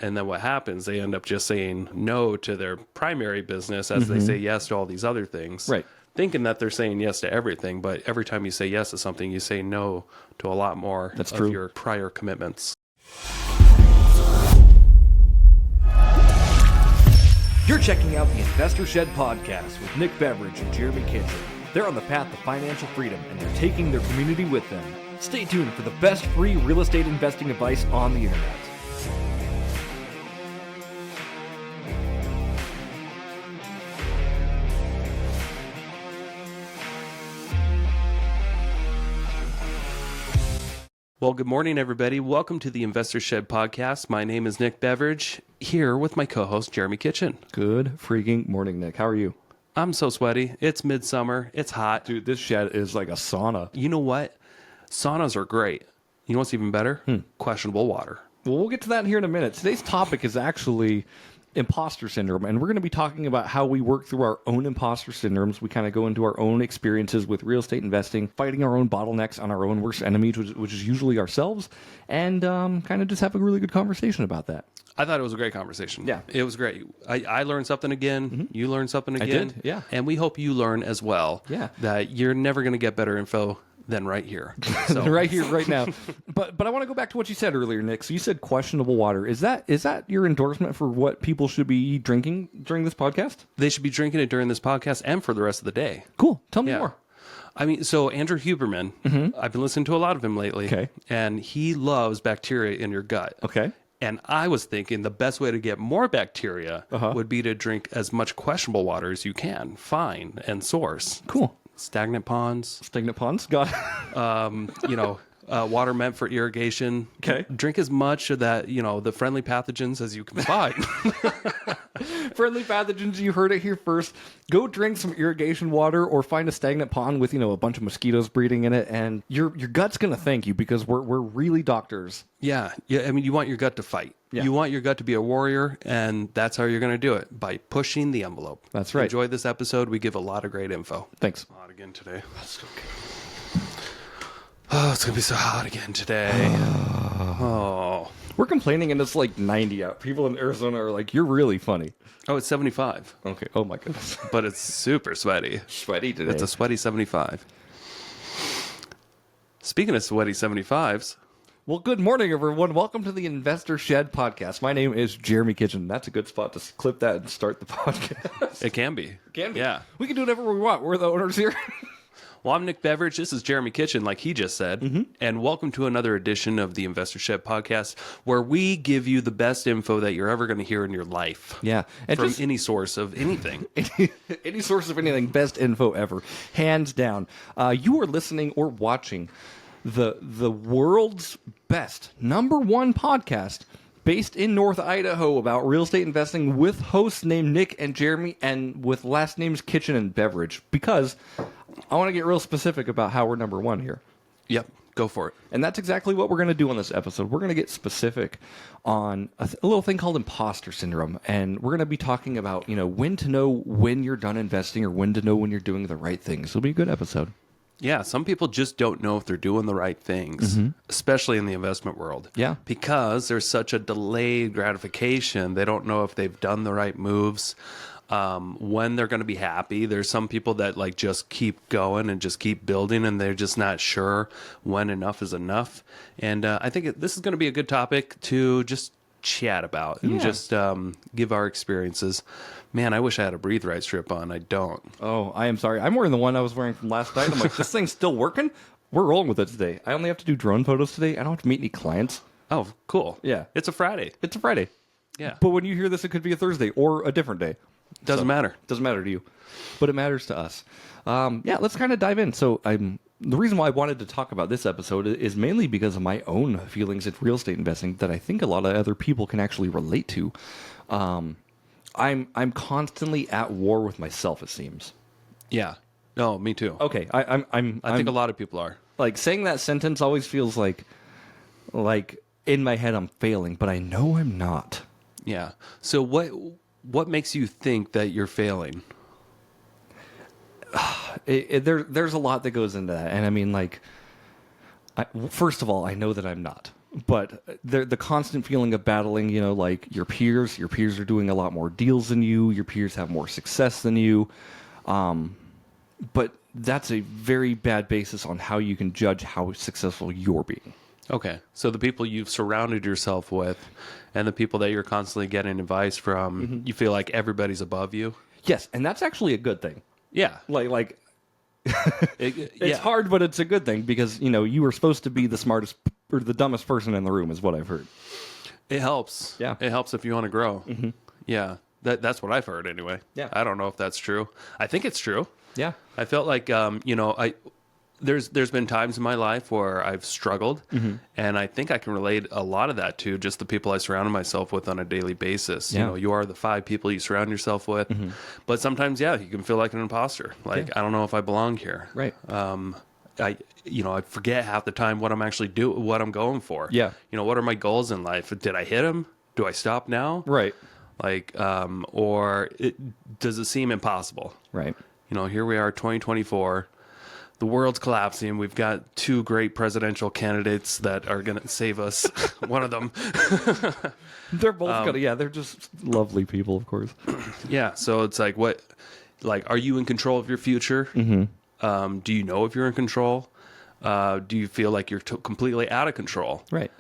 And then what happens, they end up just saying no to their primary business as they say yes to all these other things. Right. Thinking that they're saying yes to everything, but every time you say yes to something, you say no to a lot more That's of true. your prior commitments. You're checking out the Investor Shed podcast with Nick Beveridge and Jeremy Kitchen. They're on the path to financial freedom and they're taking their community with them. Stay tuned for the best free real estate investing advice on the internet. Well, good morning, everybody. Welcome to the Investor Shed podcast. My name is Nick Beveridge, here with my co-host, Jeremy Kitchen. Good freaking morning, Nick. How are you? I'm so sweaty. It's midsummer. It's hot. Dude, this shed is like a sauna. You know what? Saunas are great. You know what's even better? Questionable water. Well, we'll get to that here in a minute. Today's topic is actually imposter syndrome, and we're going to be talking about how we work through our own imposter syndromes. We kind of go into our own experiences with real estate investing, fighting our own bottlenecks on our own worst enemies, which is usually ourselves, and kind of just have a really good conversation about that. I thought it was a great conversation. Yeah. It was great. I learned something again. You learned something again. did, yeah. And we hope you learn as well. Yeah. That you're never going to get better info than right here. So. Right here, right now. But I want to go back to what you said earlier, Nick. So you said questionable water. Is that your endorsement for what people should be drinking during this podcast? They should be drinking it during this podcast and for the rest of the day. Cool. Tell me more. I mean, so Andrew Huberman, I've been listening to a lot of him lately. Okay. And he loves bacteria in your gut. Okay. And I was thinking the best way to get more bacteria would be to drink as much questionable water as you can, find and source. Cool. Stagnant ponds, Stagnant ponds. Got it. Water meant for irrigation. Okay. Drink as much of that, the friendly pathogens as you can find. Friendly pathogens, you heard it here first. Go drink some irrigation water or find a stagnant pond with, a bunch of mosquitoes breeding in it, and your gut's going to thank you because we're really doctors. Yeah. I mean, you want your gut to fight. Yeah. You want your gut to be a warrior, and that's how you're going to do it, by pushing the envelope. That's right. Enjoy this episode. We give a lot of great info. Thanks. Hot again today. That's okay. Oh, it's going to be so hot again today. Oh. We're complaining and it's like 90 out. People in Arizona are like, you're really funny. Oh, it's 75. Okay. Oh my goodness. But it's super sweaty. Sweaty today. It's a sweaty 75. Speaking of sweaty 75s. Well, good morning, everyone. Welcome to the Investor Shed podcast. My name is Jeremy Kitchen. That's a good spot to clip that and start the podcast. It can be. Can be. Yeah. We can do whatever we want. We're the owners here. Well, I'm Nick Beveridge. This is Jeremy Kitchen, like he just said. And welcome to another edition of the Investor Shed podcast, where we give you the best info that you're ever going to hear in your life. Yeah. And from just any source of anything. any source of anything, best info ever. Hands down. You are listening or watching the world's best #1 podcast based in North Idaho about real estate investing with hosts named Nick and Jeremy and with last names Kitchen and Beveridge, because I want to get real specific about how we're #1 here. Yep. Go for it. And that's exactly what we're going to do on this episode. We're going to get specific on a little thing called imposter syndrome. And we're going to be talking about, when to know when you're done investing or when to know when you're doing the right things. It'll be a good episode. Yeah, some people just don't know if they're doing the right things, especially in the investment world. Yeah. Because there's such a delayed gratification. They don't know if they've done the right moves, when they're going to be happy. There's some people that just keep going and just keep building, and they're just not sure when enough is enough. And I think this is going to be a good topic to just chat about and just give our experiences. Man, I wish I had a Breathe Right strip on. I don't. Oh, I am sorry. I'm wearing the one I was wearing from last night. I'm like, this thing's still working? We're rolling with it today. I only have to do drone photos today. I don't have to meet any clients. Oh, cool. Yeah. It's a Friday. It's a Friday. Yeah. But when you hear this, it could be a Thursday or a different day. Doesn't matter. Doesn't matter to you. But it matters to us. Let's kind of dive in. So the reason why I wanted to talk about this episode is mainly because of my own feelings in real estate investing that I think a lot of other people can actually relate to. I'm constantly at war with myself, it seems. Yeah. No, me too. Okay, I think a lot of people are. Like, saying that sentence always feels like in my head I'm failing, but I know I'm not. Yeah. So what makes you think that you're failing? There's a lot that goes into that, and I mean, first of all, I know that I'm not. But the constant feeling of battling, like your peers are doing a lot more deals than you, your peers have more success than you. But that's a very bad basis on how you can judge how successful you're being. Okay. So the people you've surrounded yourself with and the people that you're constantly getting advice from, you feel like everybody's above you? Yes, and that's actually a good thing. Yeah. Like It's it's hard, but it's a good thing because, you were supposed to be the smartest or the dumbest person in the room is what I've heard. It helps. Yeah. It helps if you want to grow. Yeah. That's what I've heard anyway. Yeah. I don't know if that's true. I think it's true. Yeah. I felt like, there's been times in my life where I've struggled, and I think I can relate a lot of that to just the people I surround myself with on a daily basis. Yeah. You are the 5 people you surround yourself with, but sometimes, you can feel like an imposter. Like, I don't know if I belong here. Right. I forget half the time what I'm actually what I'm going for. Yeah. What are my goals in life? Did I hit them? Do I stop now? Right. Like, does it seem impossible? Right. Here we are, 2024. The world's collapsing. We've got 2 great presidential candidates that are going to save us. One of them. They're both they're just lovely people, of course. Yeah. So it's like, are you in control of your future? Do you know if you're in control? Do you feel like you're completely out of control? Right.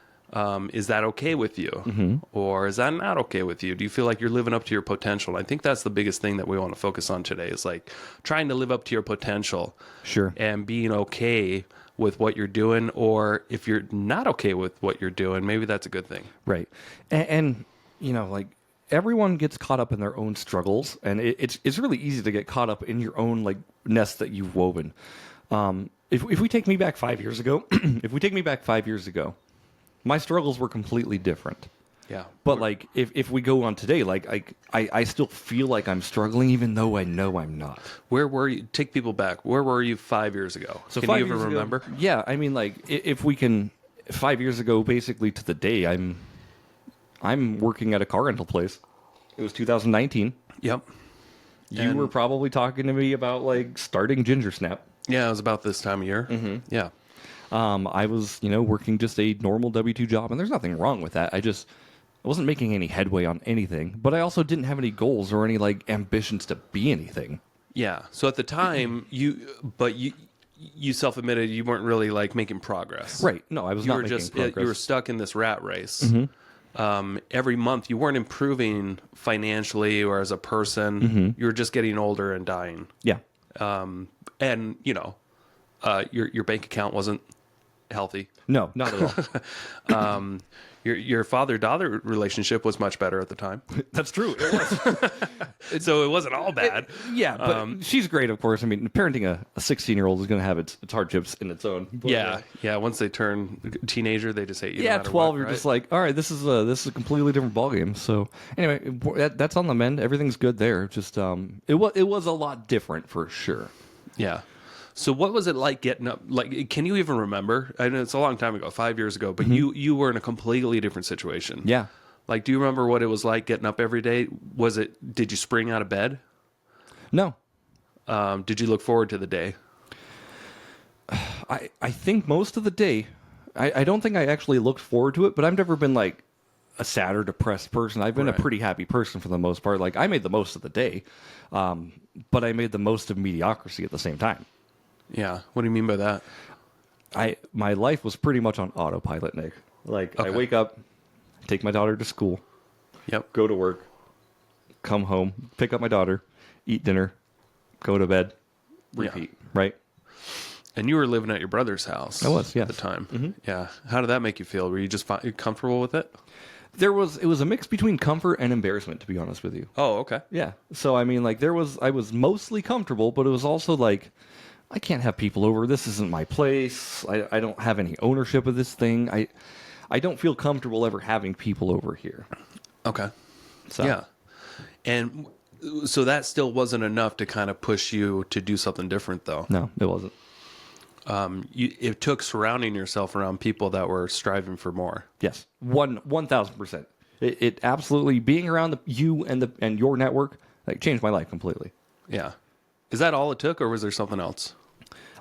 Is that okay with you? Or is that not okay with you? Do you feel like you're living up to your potential? I think that's the biggest thing that we want to focus on today is like trying to live up to your potential. Sure. And being okay with what you're doing. Or if you're not okay with what you're doing, maybe that's a good thing. Right. And like everyone gets caught up in their own struggles, and it's really easy to get caught up in your own like nest that you've woven. If we take me back 5 years ago, my struggles were completely different. Yeah. But like if we go on today, like I still feel like I'm struggling even though I know I'm not. Where were you? Take people back. Where were you 5 years ago? So Can 5 you years even ago, remember? Yeah, I mean like if we can 5 years ago basically to the day I'm working at a car rental place. It was 2019. Yep. You were probably talking to me about like starting Ginger Snap. Yeah, it was about this time of year. Yeah. I was, working just a normal W-2 job, and there's nothing wrong with that. I wasn't making any headway on anything, but I also didn't have any goals or any like ambitions to be anything. Yeah. So at the time, you self-admitted you weren't really like making progress. Right. No, I was You not were making just progress. you were stuck in this rat race. Every month, you weren't improving financially or as a person. You were just getting older and dying. Yeah. And your bank account wasn't healthy. No, not at all. Your father-daughter relationship was much better at the time. That's true. It was. So it wasn't all bad. Yeah, but she's great, of course. I mean, parenting a 16-year-old is going to have its hardships in its own. But, Yeah. Once they turn teenager, they just hate you. no yeah, matter 12, what, you're right? just like, all right, this is a completely different ballgame. So anyway, that's on the mend. Everything's good there. Just it was a lot different for sure. Yeah. So what was it like getting up? Like, can you even remember? I know it's a long time ago, 5 years ago, but you were in a completely different situation. Yeah. Like, do you remember what it was like getting up every day? Did you spring out of bed? No. Did you look forward to the day? I think most of the day, I don't think I actually looked forward to it, but I've never been like a sad or depressed person. I've been a pretty happy person for the most part. Like I made the most of the day, but I made the most of mediocrity at the same time. Yeah. What do you mean by that? My life was pretty much on autopilot, Nick. Like I wake up, take my daughter to school, Yep. go to work, come home, pick up my daughter, eat dinner, go to bed, repeat, right? And you were living at your brother's house. I was, yes. At the time. Yeah. How did that make you feel? Were you just comfortable with it? It was a mix between comfort and embarrassment, to be honest with you. Oh, okay. Yeah. So I mean, like I was mostly comfortable, but it was also like I can't have people over. This isn't my place. I don't have any ownership of this thing. I don't feel comfortable ever having people over here. Okay. So Yeah. And so that still wasn't enough to kind of push you to do something different, though. No, it wasn't. It took surrounding yourself around people that were striving for more. Yes, 1,000%. It absolutely being around you and your network like changed my life completely. Yeah. Is that all it took, or was there something else?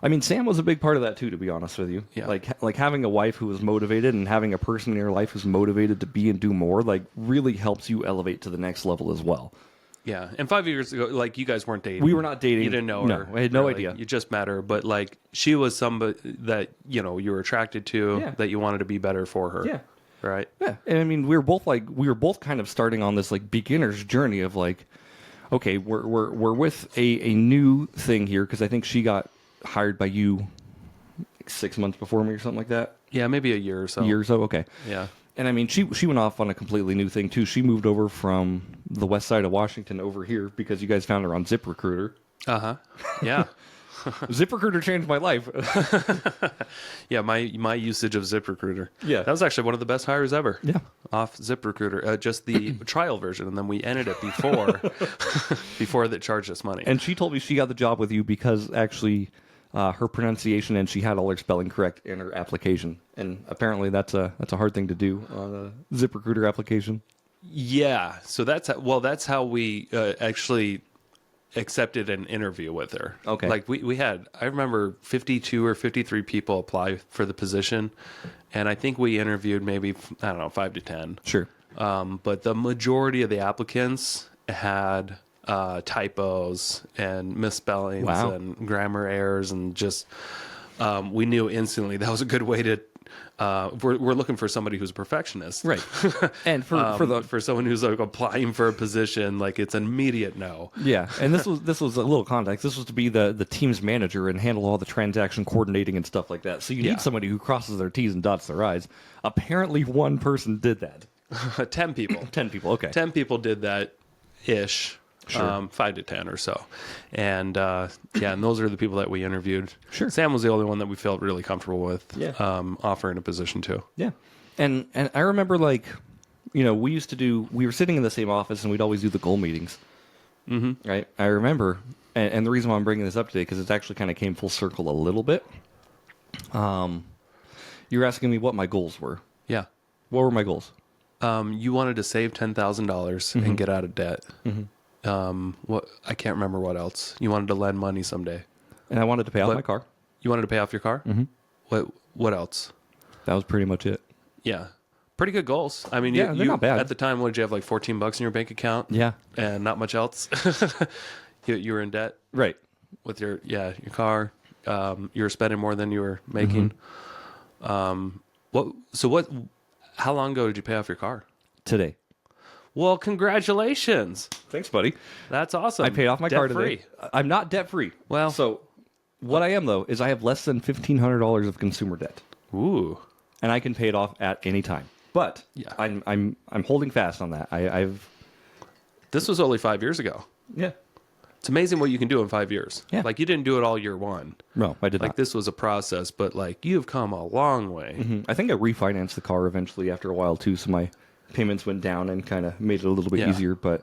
I mean, Sam was a big part of that too, to be honest with you. Yeah. Like having a wife who was motivated and having a person in your life who's motivated to be and do more, like really helps you elevate to the next level as well. Yeah, and 5 years ago, like you guys weren't dating. We were not dating. You didn't know No, her. I had no really. idea. You just met her, but like she was somebody that you were attracted to, Yeah. that you wanted to be better for her. Yeah. Right. Yeah, and I mean, we were both kind of starting on this like beginner's journey of like, okay, we're with a new thing here because I think she got hired by you like 6 months before me or something like that. Yeah, maybe a year or so. Year or so, okay. Yeah. And I mean, she went off on a completely new thing too. She moved over from the west side of Washington over here because you guys found her on ZipRecruiter. Yeah. ZipRecruiter changed my life. Yeah. My usage of ZipRecruiter. Yeah. That was actually one of the best hires ever. Yeah. Off ZipRecruiter, just the trial version, and then we ended it before that charged us money. And she told me she got the job with you because actually her pronunciation and she had all her spelling correct in her application. And apparently that's a hard thing to do on a ZipRecruiter application. Yeah, so that's how we actually accepted an interview with her. Okay. Like we had, I remember 52 or 53 people apply for the position, and I think we interviewed maybe, I don't know, 5 to 10. Sure. But the majority of the applicants had typos and misspellings Wow. and grammar errors, and just we knew instantly that was a good way to. We're looking for somebody who's a perfectionist, Right. And for someone who's like applying for a position, like it's an immediate no. yeah, and this was a little context. This was to be the team's manager and handle all the transaction coordinating and stuff like that. So you Yeah. need somebody who crosses their T's and dots their I's. Apparently, one person did that. 10 people. 10 people. Okay. 10 people did that ish. Sure. 5 to 10 or so. And and those are the people that we interviewed. Sure. Sam was the only one that we felt really comfortable with Yeah. offering a position to. Yeah. And I remember like, we were sitting in the same office and we'd always do the goal meetings. Mm-hmm. Right. I remember, and the reason why I'm bringing this up today, because it actually kind of came full circle a little bit. You were asking me what my goals were. Yeah. What were my goals? You wanted to save $10,000 and get out of debt. What I can't remember what else. You wanted to lend money someday. And I wanted to pay off What? my car. You wanted to pay off your car? What else? That was pretty much it. Yeah. Pretty good goals. I mean, Yeah, they're not bad. At the time, what did you have, like $14 in your bank account? Yeah. And not much else? You were in debt Right. with your car. You were spending more than you were making. How long ago did you pay off your car? Today. Well, congratulations. Thanks, buddy. That's awesome. I paid off my car today. Debt-free. I'm not debt free. Well- so what I am though is I have less than $1,500 of consumer debt, Ooh. and I can pay it off at any time. But Yeah. I'm holding fast on that. I've This was only 5 years ago. yeah. It's amazing what you can do in 5 years. Yeah. Like you didn't do it all year one. No, I did Like not. this was a process, but like you've come a long way. I think I refinanced the car eventually after a while too, so my payments went down and kind of made it a little bit Yeah. easier. But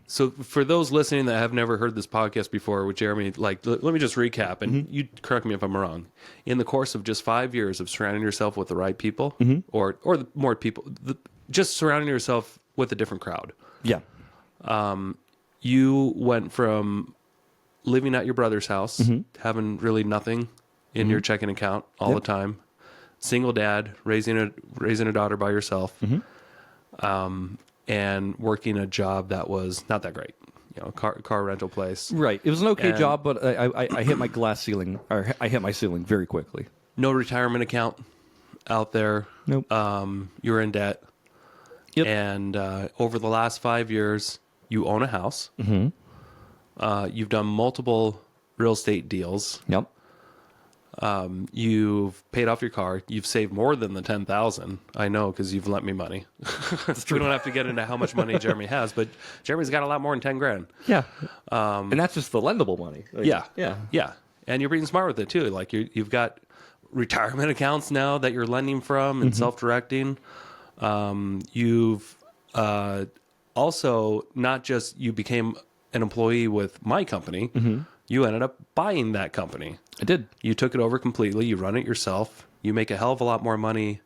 So for those listening that have never heard this podcast before with Jeremy, like let me just recap, and you correct me if I'm wrong. In the course of just 5 years of surrounding yourself with the right people, or the more people, just surrounding yourself with a different crowd, yeah, you went from living at your brother's house, having really nothing in your checking account all the time, single dad, raising a daughter by yourself, and working a job that was not that great, car rental place. right. It was an okay And- job, but I hit my glass ceiling, or I hit my ceiling very quickly. No retirement account out there. Nope. You're in debt. Yep. And over the last 5 years, you own a house. You've done multiple real estate deals. Yep. You've paid off your car. You've saved more than the 10,000. I know because you've lent me money. We don't have to get into how much money Jeremy has, but Jeremy's got a lot more than 10 grand. Yeah. And that's just the lendable money. Like, Yeah. Yeah. Yeah. And you're being smart with it too. Like you've got retirement accounts now that you're lending from and self-directing. You've also not just you became an employee with my company, you ended up buying that company. I did. You took it over completely. You run it yourself. You make a hell of a lot more money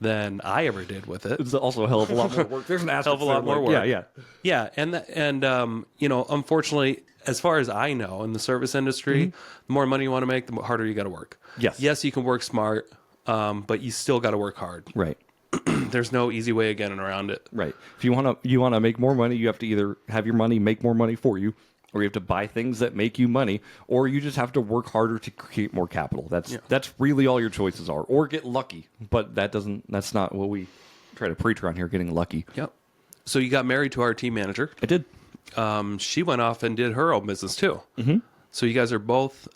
than I ever did with it. It's also a hell of a lot more work. There's an asterisk Hell of a lot there, more like, work. Yeah, Yeah, and you know, unfortunately, as far as I know, in the service industry, the more money you want to make, the harder you got to work. Yes. Yes, you can work smart, but you still got to work hard. Right. There's no easy way of getting around it. Right. If you want to make more money, you have to either have your money make more money for you, or you have to buy things that make you money, or you just have to work harder to create more capital. That's really all your choices are. Or get lucky. But that's not what we try to preach around here, getting lucky. Yep. So you got married to our team manager. I did. She went off and did her own business too. Mm-hmm. So you guys are both,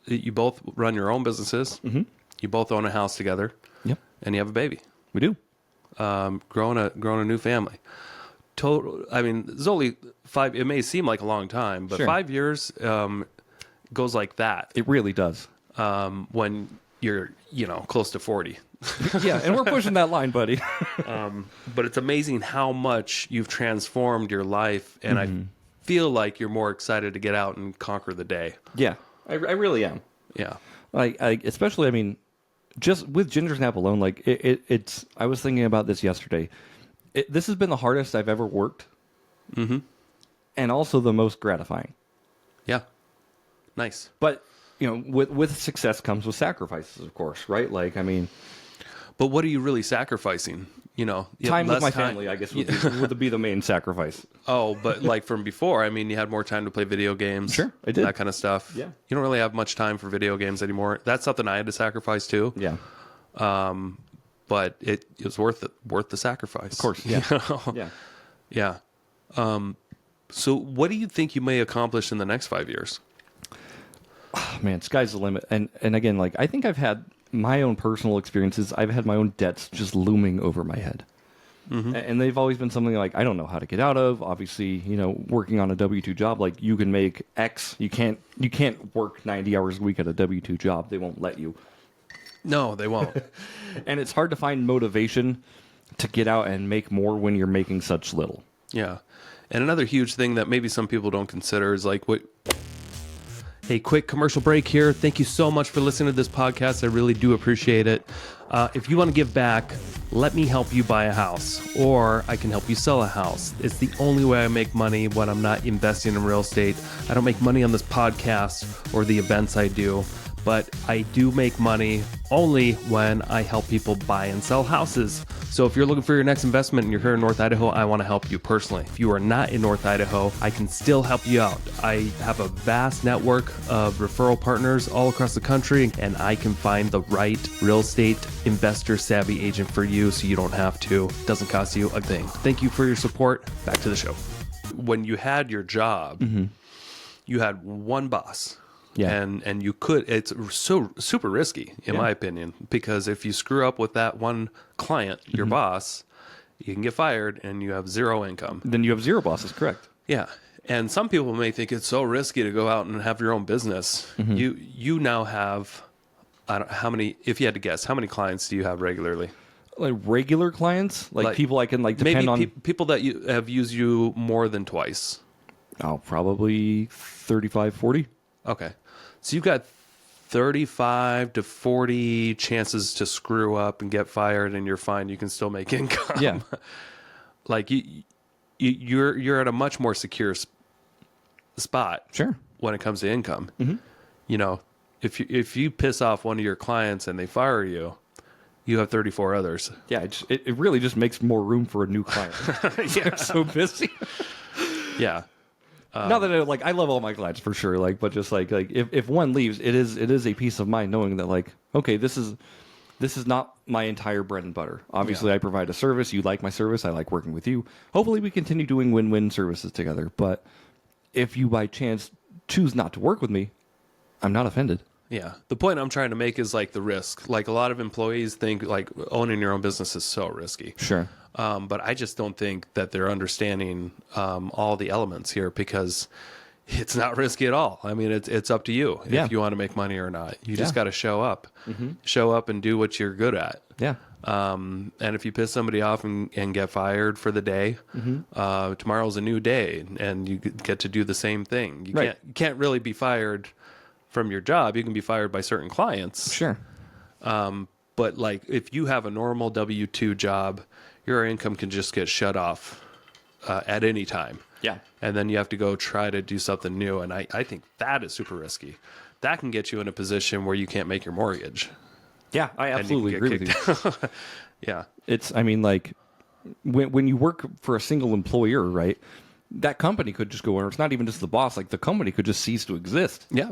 you both run your own businesses. Mm-hmm. You both own a house together. Yep. And you have a baby. We do. Growing a new family. Total. I mean, it's only 5. It may seem like a long time, but Sure. 5 years goes like that. It really does. When you're, close to 40. Yeah, and we're pushing that line, buddy. But it's amazing how much you've transformed your life, and I feel like you're more excited to get out and conquer the day. Yeah, I really am. Yeah. Especially, I mean, just with Ginger Snap alone, like it's. I was thinking about this yesterday. This has been the hardest I've ever worked, and also the most gratifying. Yeah. Nice. But with success comes with sacrifices, of course, right? Like, I mean, But what are you really sacrificing? You have time with less my time- family, I guess, would be the main sacrifice. Oh, but like from before, I mean, you had more time to play video games. Sure, I did. That kind of stuff. Yeah. You don't really have much time for video games anymore. That's something I had to sacrifice too. Yeah, But it was worth the sacrifice. of course. Yeah, yeah. Yeah. So what do you think you may accomplish in the next 5 years? Oh, man, sky's the limit. And again, like, I think I've had my own personal experiences. I've had my own debts just looming over my head. And they've always been something like I don't know how to get out of. Obviously, working on a W-2 job, like, you can make X. You can't work 90 hours a week at a W-2 job. They won't let you. No, they won't. And it's hard to find motivation to get out and make more when you're making such little. Yeah. And another huge thing that maybe some people don't consider is like what. Hey, quick commercial break here. Thank you so much for listening to this podcast. I really do appreciate it. If you want to give back, let me help you buy a house, or I can help you sell a house. It's the only way I make money when I'm not investing in real estate. I don't make money on this podcast or the events I do, but I do make money only when I help people buy and sell houses. So if you're looking for your next investment and you're here in North Idaho, I want to help you personally. If you are not in North Idaho, I can still help you out. I have a vast network of referral partners all across the country, and I can find the right real estate investor savvy agent for you so you don't have to. It doesn't cost you a thing. Thank you for your support. Back to the show. When you had your job, you had one boss. Yeah. And you could, it's so super risky in my opinion, because if you screw up with that one client, your boss, you can get fired and you have zero income. Then you have zero bosses, correct? Yeah. And some people may think it's so risky to go out and have your own business. You now have, I don't how many, if you had to guess, how many clients do you have regularly? Like regular clients, like people I can depend maybe on. People that you have used you more than twice. Oh, probably 35, 40. Okay. So you've got 35 to 40 chances to screw up and get fired, and you're fine. You can still make income. Yeah. Like you're at a much more secure spot. Sure. When it comes to income. If you piss off one of your clients and they fire you, you have 34 others. Yeah, it really just makes more room for a new client. Yeah, so busy. Yeah. Not that I love all my clients for sure, but just if one leaves, it is a peace of mind knowing that okay, this is not my entire bread and butter. Obviously, I provide a service. You like my service. I like working with you. Hopefully, we continue doing win-win services together. But if you by chance choose not to work with me, I'm not offended. Yeah. The point I'm trying to make is the risk. A lot of employees think owning your own business is so risky. Sure. But I just don't think that they're understanding all the elements here, because it's not risky at all. I mean, it's up to you if you want to make money or not. You just got to show up. Show up and do what you're good at. Yeah. And if you piss somebody off and get fired for the day, tomorrow's a new day, and you get to do the same thing. You can't really be fired from your job. You can be fired by certain clients. Sure. But like if you have a normal W-2 job, your income can just get shut off at any time. Yeah. And then you have to go try to do something new. And I think that is super risky. That can get you in a position where you can't make your mortgage. Yeah, I And you absolutely can agree get with you. kicked. Yeah. It's, I mean, like, when you work for a single employer, right, that company could just go, or it's not even just the boss, like, the company could just cease to exist. Yeah.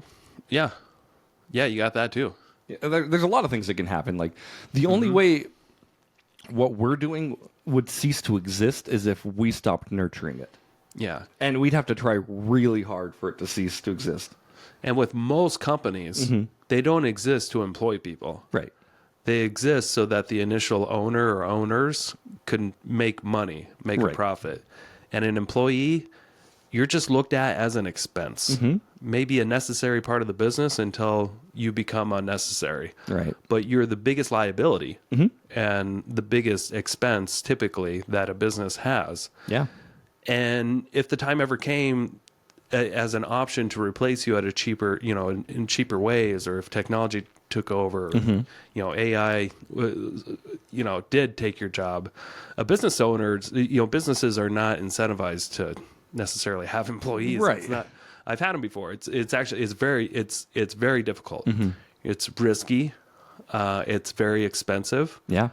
Yeah. Yeah, you got that too. Yeah, there's a lot of things that can happen. Like, the only way what we're doing would cease to exist is if we stopped nurturing it. Yeah. And we'd have to try really hard for it to cease to exist. And with most companies, they don't exist to employ people. Right. They exist so that the initial owner or owners can make money, make a Right. profit. And an employee, you're just looked at as an expense, maybe a necessary part of the business until you become unnecessary. Right. But you're the biggest liability and the biggest expense typically that a business has. Yeah. And if the time ever came as an option to replace you at a cheaper, in cheaper ways, or if technology took over, AI, did take your job, a business owners, businesses are not incentivized to necessarily have employees. Right. It's not, I've had them before. It's actually, it's very difficult. It's risky. It's very expensive. Yeah.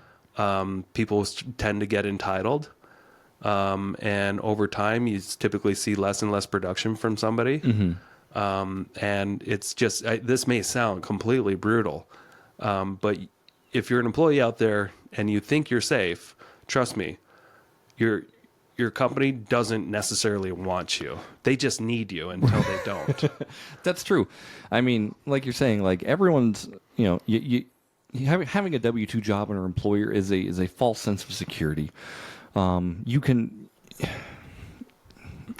People tend to get entitled. And over time, you typically see less and less production from somebody. And it's just, this may sound completely brutal, but if you're an employee out there and you think you're safe, trust me, your company doesn't necessarily want you. They just need you until they don't. That's true. I mean, like you're saying, like everyone's, you having a W-2 job and an employer is a false sense of security.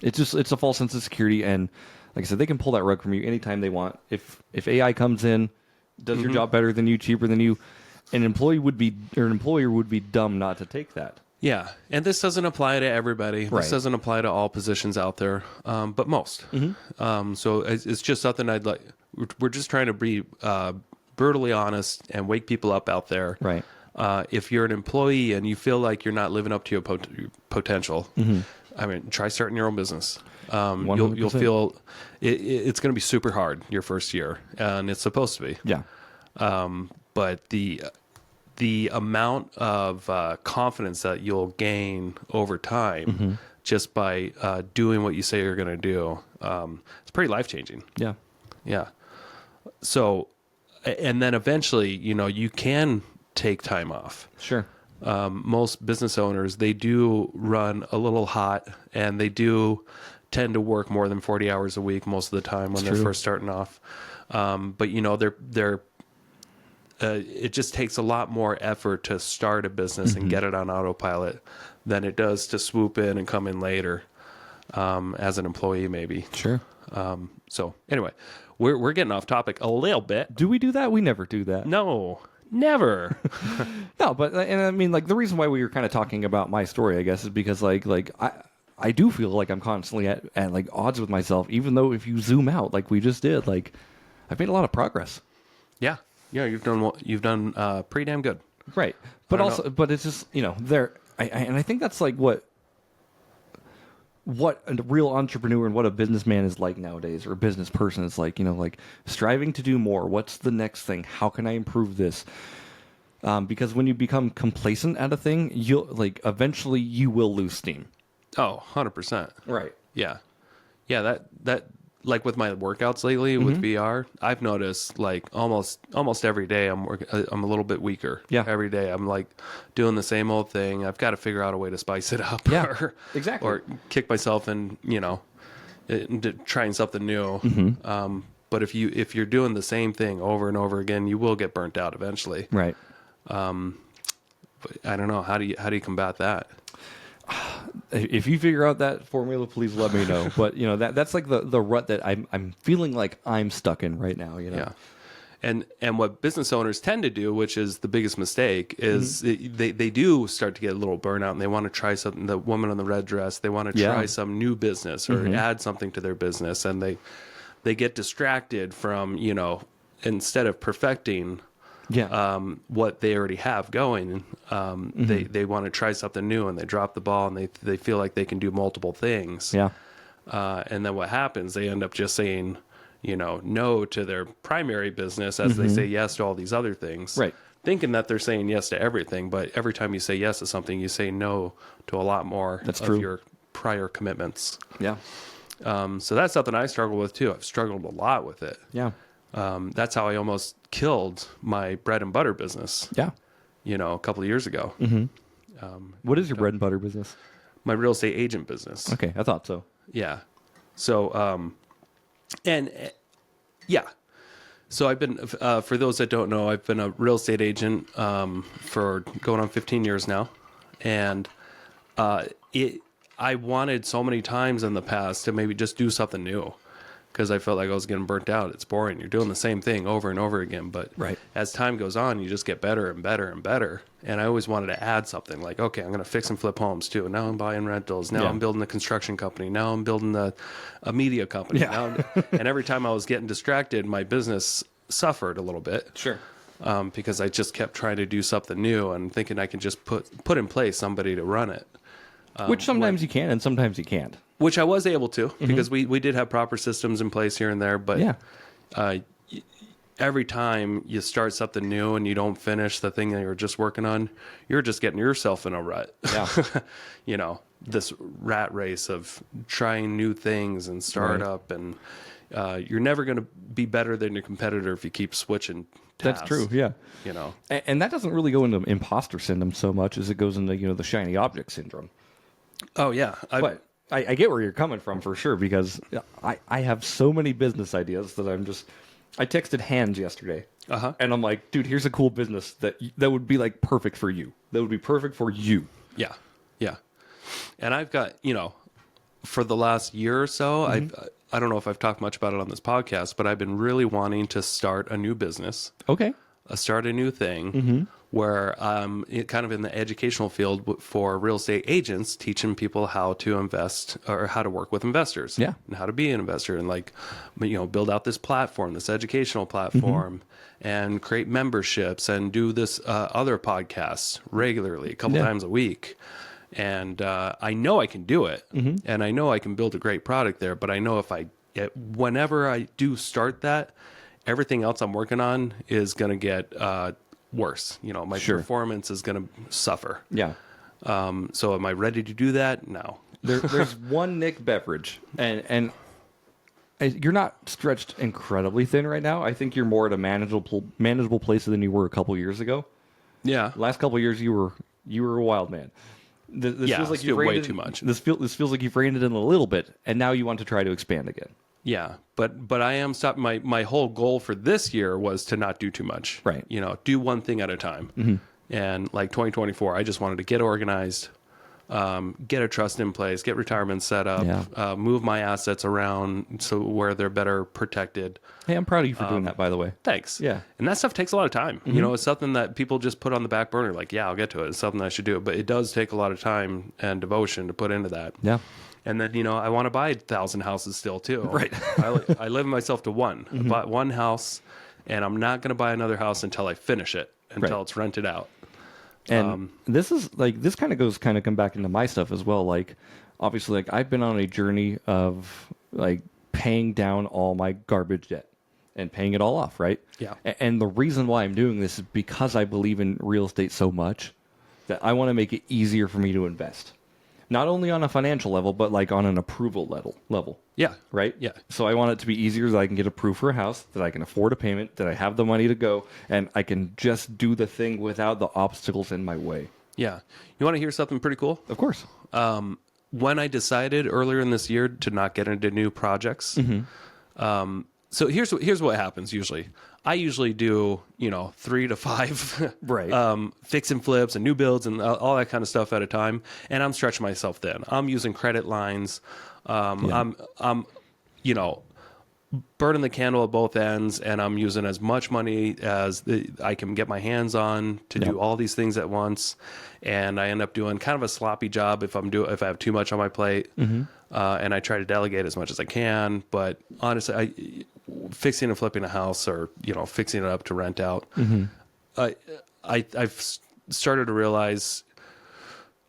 It's a false sense of security, and like I said, they can pull that rug from you anytime they want. If AI comes in, does your job better than you, cheaper than you, an employer would be dumb not to take that. Yeah, and this doesn't apply to everybody. Right. This doesn't apply to all positions out there, but most. So it's just something I'd like. We're just trying to be brutally honest and wake people up out there. Right. If you're an employee and you feel like you're not living up to your potential, I mean, try starting your own business. You'll feel it's going to be super hard your first year, and it's supposed to be. Yeah. But the amount of confidence that you'll gain over time just by doing what you say you're going to do, it's pretty life changing. Yeah. Yeah. So, and then eventually, you can take time off. Sure. Most business owners, they do run a little hot, and they do tend to work more than 40 hours a week most of the time when they're first starting off. But they're it just takes a lot more effort to start a business and get it on autopilot than it does to swoop in and come in later as an employee, maybe. Sure. So anyway, we're getting off topic a little bit. Do we do that? We never do that. No, never. No, but and I mean, like the reason why we were kind of talking about my story, I guess, is because like I do feel like I'm constantly at like odds with myself, even though if you zoom out, like we just did, like I've made a lot of progress. Yeah, you've done pretty damn good. Right, but also, but it's just and I think that's like what a real entrepreneur and what a businessman is like nowadays, or a business person is like, like striving to do more. What's the next thing? How can I improve this? Because when you become complacent at a thing, eventually you will lose steam. Oh, 100%. Right. Yeah. Yeah, that like with my workouts lately with VR, I've noticed like almost every day I'm a little bit weaker. Yeah. Every day I'm like doing the same old thing. I've got to figure out a way to spice it up. Yeah, or, exactly. Or kick myself in, into trying something new. But if you're doing the same thing over and over again, you will get burnt out eventually. Right. But I don't know, how do you combat that? If you figure out that formula, please let me know. But that's like the rut that I'm feeling like I'm stuck in right now. Yeah. And what business owners tend to do, which is the biggest mistake, is they do start to get a little burnout, and they want to try something. The woman in the red dress, they want to try some new business or add something to their business, and they get distracted from instead of perfecting what they already have going. They want to try something new, and they drop the ball, and they feel like they can do multiple things. Yeah. And then what happens? They end up just saying, no to their primary business as they say yes to all these other things. Right. Thinking that they're saying yes to everything, but every time you say yes to something, you say no to a lot more That's of true. your prior commitments. Yeah. So that's something I struggle with too. I've struggled a lot with it. Yeah. That's how I almost killed my bread and butter business, Yeah. a couple of years ago. What is your bread and butter business? My real estate agent business. Okay, I thought so. Yeah. So, yeah. So I've been, for those that don't know, I've been a real estate agent for going on 15 years now. And I wanted so many times in the past to maybe just do something new because I felt like I was getting burnt out. It's boring. You're doing the same thing over and over again. But Right. as time goes on, you just get better and better and better. And I always wanted to add something like, okay, I'm going to fix and flip homes too. Now I'm buying rentals. Now Yeah. I'm building a construction company. Now I'm building a media company. Yeah. And every time I was getting distracted, my business suffered a little bit. Sure. Because I just kept trying to do something new and thinking I can just put in place somebody to run it. Which sometimes you can and sometimes you can't. Which I was able to because we did have proper systems in place here and there. But Yeah. every time you start something new and you don't finish the thing that you're just working on, you're just getting yourself in a rut. Yeah. This rat race of trying new things and startup. And you're never going to be better than your competitor if you keep switching tasks. That's true. Yeah. And that doesn't really go into imposter syndrome so much as it goes into, the shiny object syndrome. Oh, yeah. But I get where you're coming from for sure because I have so many business ideas that I texted Hans yesterday. And I'm like, dude, here's a cool business that would be like perfect for you. That would be perfect for you. Yeah. Yeah. And I've got, for the last year or so, I don't know if I've talked much about it on this podcast, but I've been really wanting to start a new business, Okay. start a new thing where kind of in the educational field for real estate agents, teaching people how to invest or how to work with investors. Yeah. And how to be an investor and build out this platform, this educational platform and create memberships and do this other podcasts regularly, a couple times a week. And I know I can do it, and I know I can build a great product there. But I know whenever I do start that, everything else I'm working on is going to get worse. My performance is going to suffer. Yeah. So am I ready to do that? No. There's one Nick Beveridge, and you're not stretched incredibly thin right now. I think you're more at a manageable place than you were a couple years ago. Yeah. Last couple of years, you were a wild man. This feels like you've way too much. This feels like you've reined it in a little bit, and now you want to try to expand again. Yeah, but I am stopping. My whole goal for this year was to not do too much. Right. Do one thing at a time. And like 2024, I just wanted to get organized, get a trust in place, get retirement set up, move my assets around so where they're better protected. Hey, I'm proud of you for doing that, by the way. Thanks. Yeah. And that stuff takes a lot of time. It's something that people just put on the back burner. Like, yeah, I'll get to it. It's something I should do. But it does take a lot of time and devotion to put into that. Yeah. And then, I want to buy 1,000 houses still, too. Right. I limit myself to one. I bought one house, and I'm not going to buy another house until I finish it, until it's rented out. And this is this kind of come back into my stuff as well. Like, obviously, I've been on a journey of paying down all my garbage debt and paying it all off, right? Yeah. And the reason why I'm doing this is because I believe in real estate so much that I want to make it easier for me to invest. Not only on a financial level, but on an approval level. Yeah. Right? Yeah. So I want it to be easier that I can get approved for a house, that I can afford a payment, that I have the money to go, and I can just do the thing without the obstacles in my way. Yeah. You want to hear something pretty cool? Of course. When I decided earlier in this year to not get into new projects, so here's what happens usually. I usually do, 3 to 5 Right. fix and flips and new builds and all that kind of stuff at a time. And I'm stretching myself thin. I'm using credit lines. I'm burning the candle at both ends, and I'm using as much money as I can get my hands on to do all these things at once. And I end up doing kind of a sloppy job if I have too much on my plate. And I try to delegate as much as I can. But honestly, fixing and flipping a house or fixing it up to rent out, I've started to realize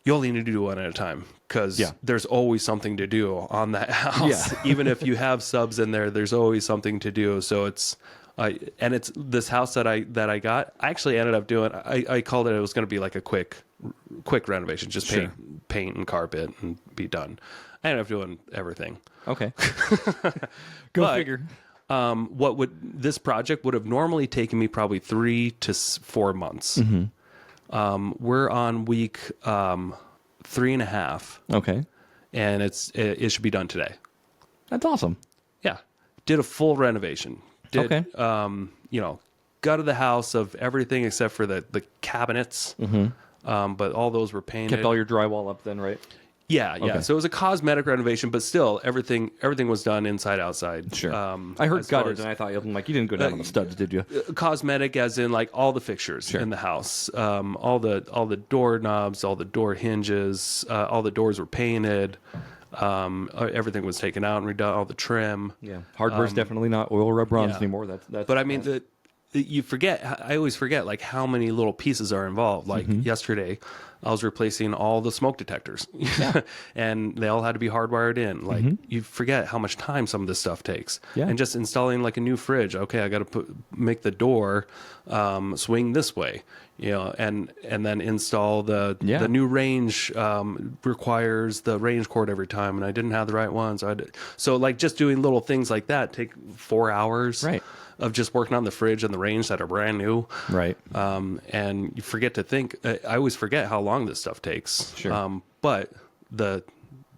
you only need to do one at a time, because Yeah. there's always something to do on that house. Yeah. Even if you have subs in there, there's always something to do. So it's and it's this house that I got. I actually ended up doing. I called it. It was going to be like a quick renovation, just Sure. paint and carpet and be done. I ended up doing everything. Okay. Go But, figure. This project would have normally taken me probably 3 to 4 months. We're on week 3.5, Okay. and it should be done today. That's awesome. Yeah, did a full renovation. Okay. Gutted the house of everything except for the cabinets. But all those were painted. Kept all your drywall up then, right? Yeah. Okay. So it was a cosmetic renovation, but still everything was done inside outside. Sure. I I heard gutted, and I thought, you didn't go down on the studs, did you? cosmetic as in like all the fixtures in the house, all the doorknobs, all the door hinges, all the doors were painted, everything was taken out and redone, all the trim. Yeah. Hardware's definitely not oil rub bronze yeah. anymore. That's. But I mean, you forget. I always forget like how many little pieces are involved. Like yesterday, I was replacing all the smoke detectors, and they all had to be hardwired in. Like you forget how much time some of this stuff takes. Yeah. And just installing like a new fridge. Okay, I got to make the door swing this way. And then install the new range requires the range cord every time, and I didn't have the right one, so like just doing little things like that take 4 hours. Right. Of just working on the fridge and the range that are brand new. Right. And you forget to think, I always forget how long this stuff takes. Sure. But the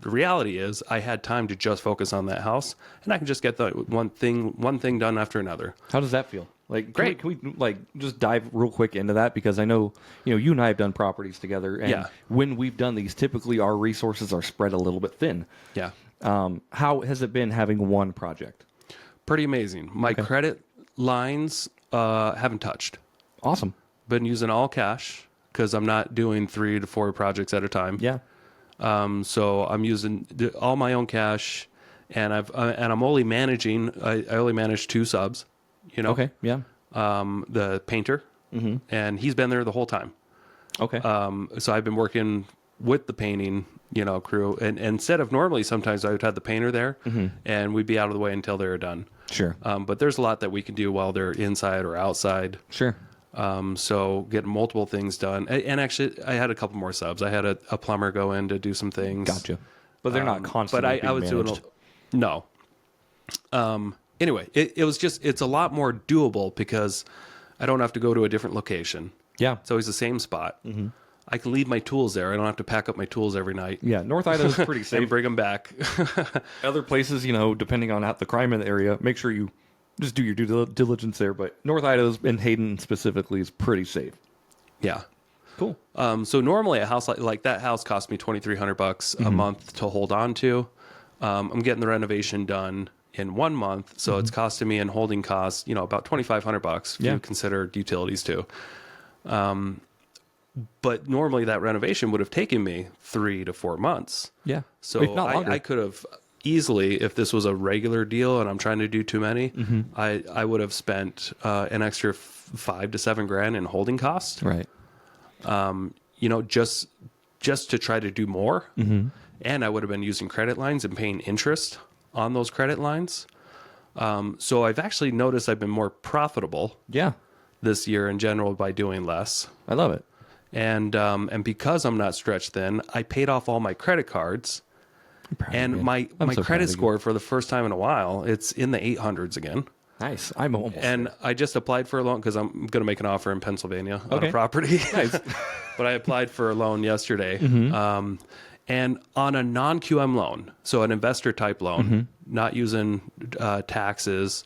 reality is I had time to just focus on that house, and I can just get the one thing done after another. How does that feel? Like, Great. Can we like just dive real quick into that, because I know you and I have done properties together, and Yeah. when we've done these, typically our resources are spread a little bit thin. Yeah. How has it been having one project? Pretty amazing. My credit lines haven't touched. Awesome. Been using all cash because I'm not doing 3 to 4 projects at a time. Yeah. So I'm using all my own cash, and I'm only managing. I only manage 2 subs. Okay. Yeah. The painter, and he's been there the whole time. Okay. So I've been working with the painting, crew, and instead of normally sometimes I would have the painter there, and we'd be out of the way until they were done. Sure. But there's a lot that we can do while they're inside or outside. Sure. So getting multiple things done. And actually, I had a couple more subs. I had a plumber go in to do some things. Gotcha. But they're not constantly. But I was managed. doing no. Anyway, it's a lot more doable because I don't have to go to a different location. Yeah. It's always the same spot. I can leave my tools there. I don't have to pack up my tools every night. Yeah. North Idaho's pretty And safe. bring them back. Other places, depending on the crime in the area, make sure you just do your due diligence there. But North Idaho's, and Hayden specifically, is pretty safe. Yeah. Cool. So normally a house like that house cost me $2,300 a month to hold on to. I'm getting the renovation done in 1 month, so it's costing me in holding costs, about $2,500 if you consider utilities too. But normally that renovation would have taken me 3 to 4 months. Yeah. So If not longer. I could have easily, if this was a regular deal and I'm trying to do too many, I would have spent an extra $5 to $7,000 in holding costs. Right. Just to try to do more. And I would have been using credit lines and paying interest on those credit lines. So I've actually noticed I've been more profitable Yeah. this year in general by doing less. I love it. And because I'm not stretched thin, I paid off all my credit cards. And my so proud credit of you. score for the first time in a while, it's in the 800s again. Nice. I'm almost. And I just applied for a loan because I'm going to make an offer in Pennsylvania on a property. Nice. But I applied for a loan yesterday. And on a non-QM loan, so an investor type loan, not using taxes,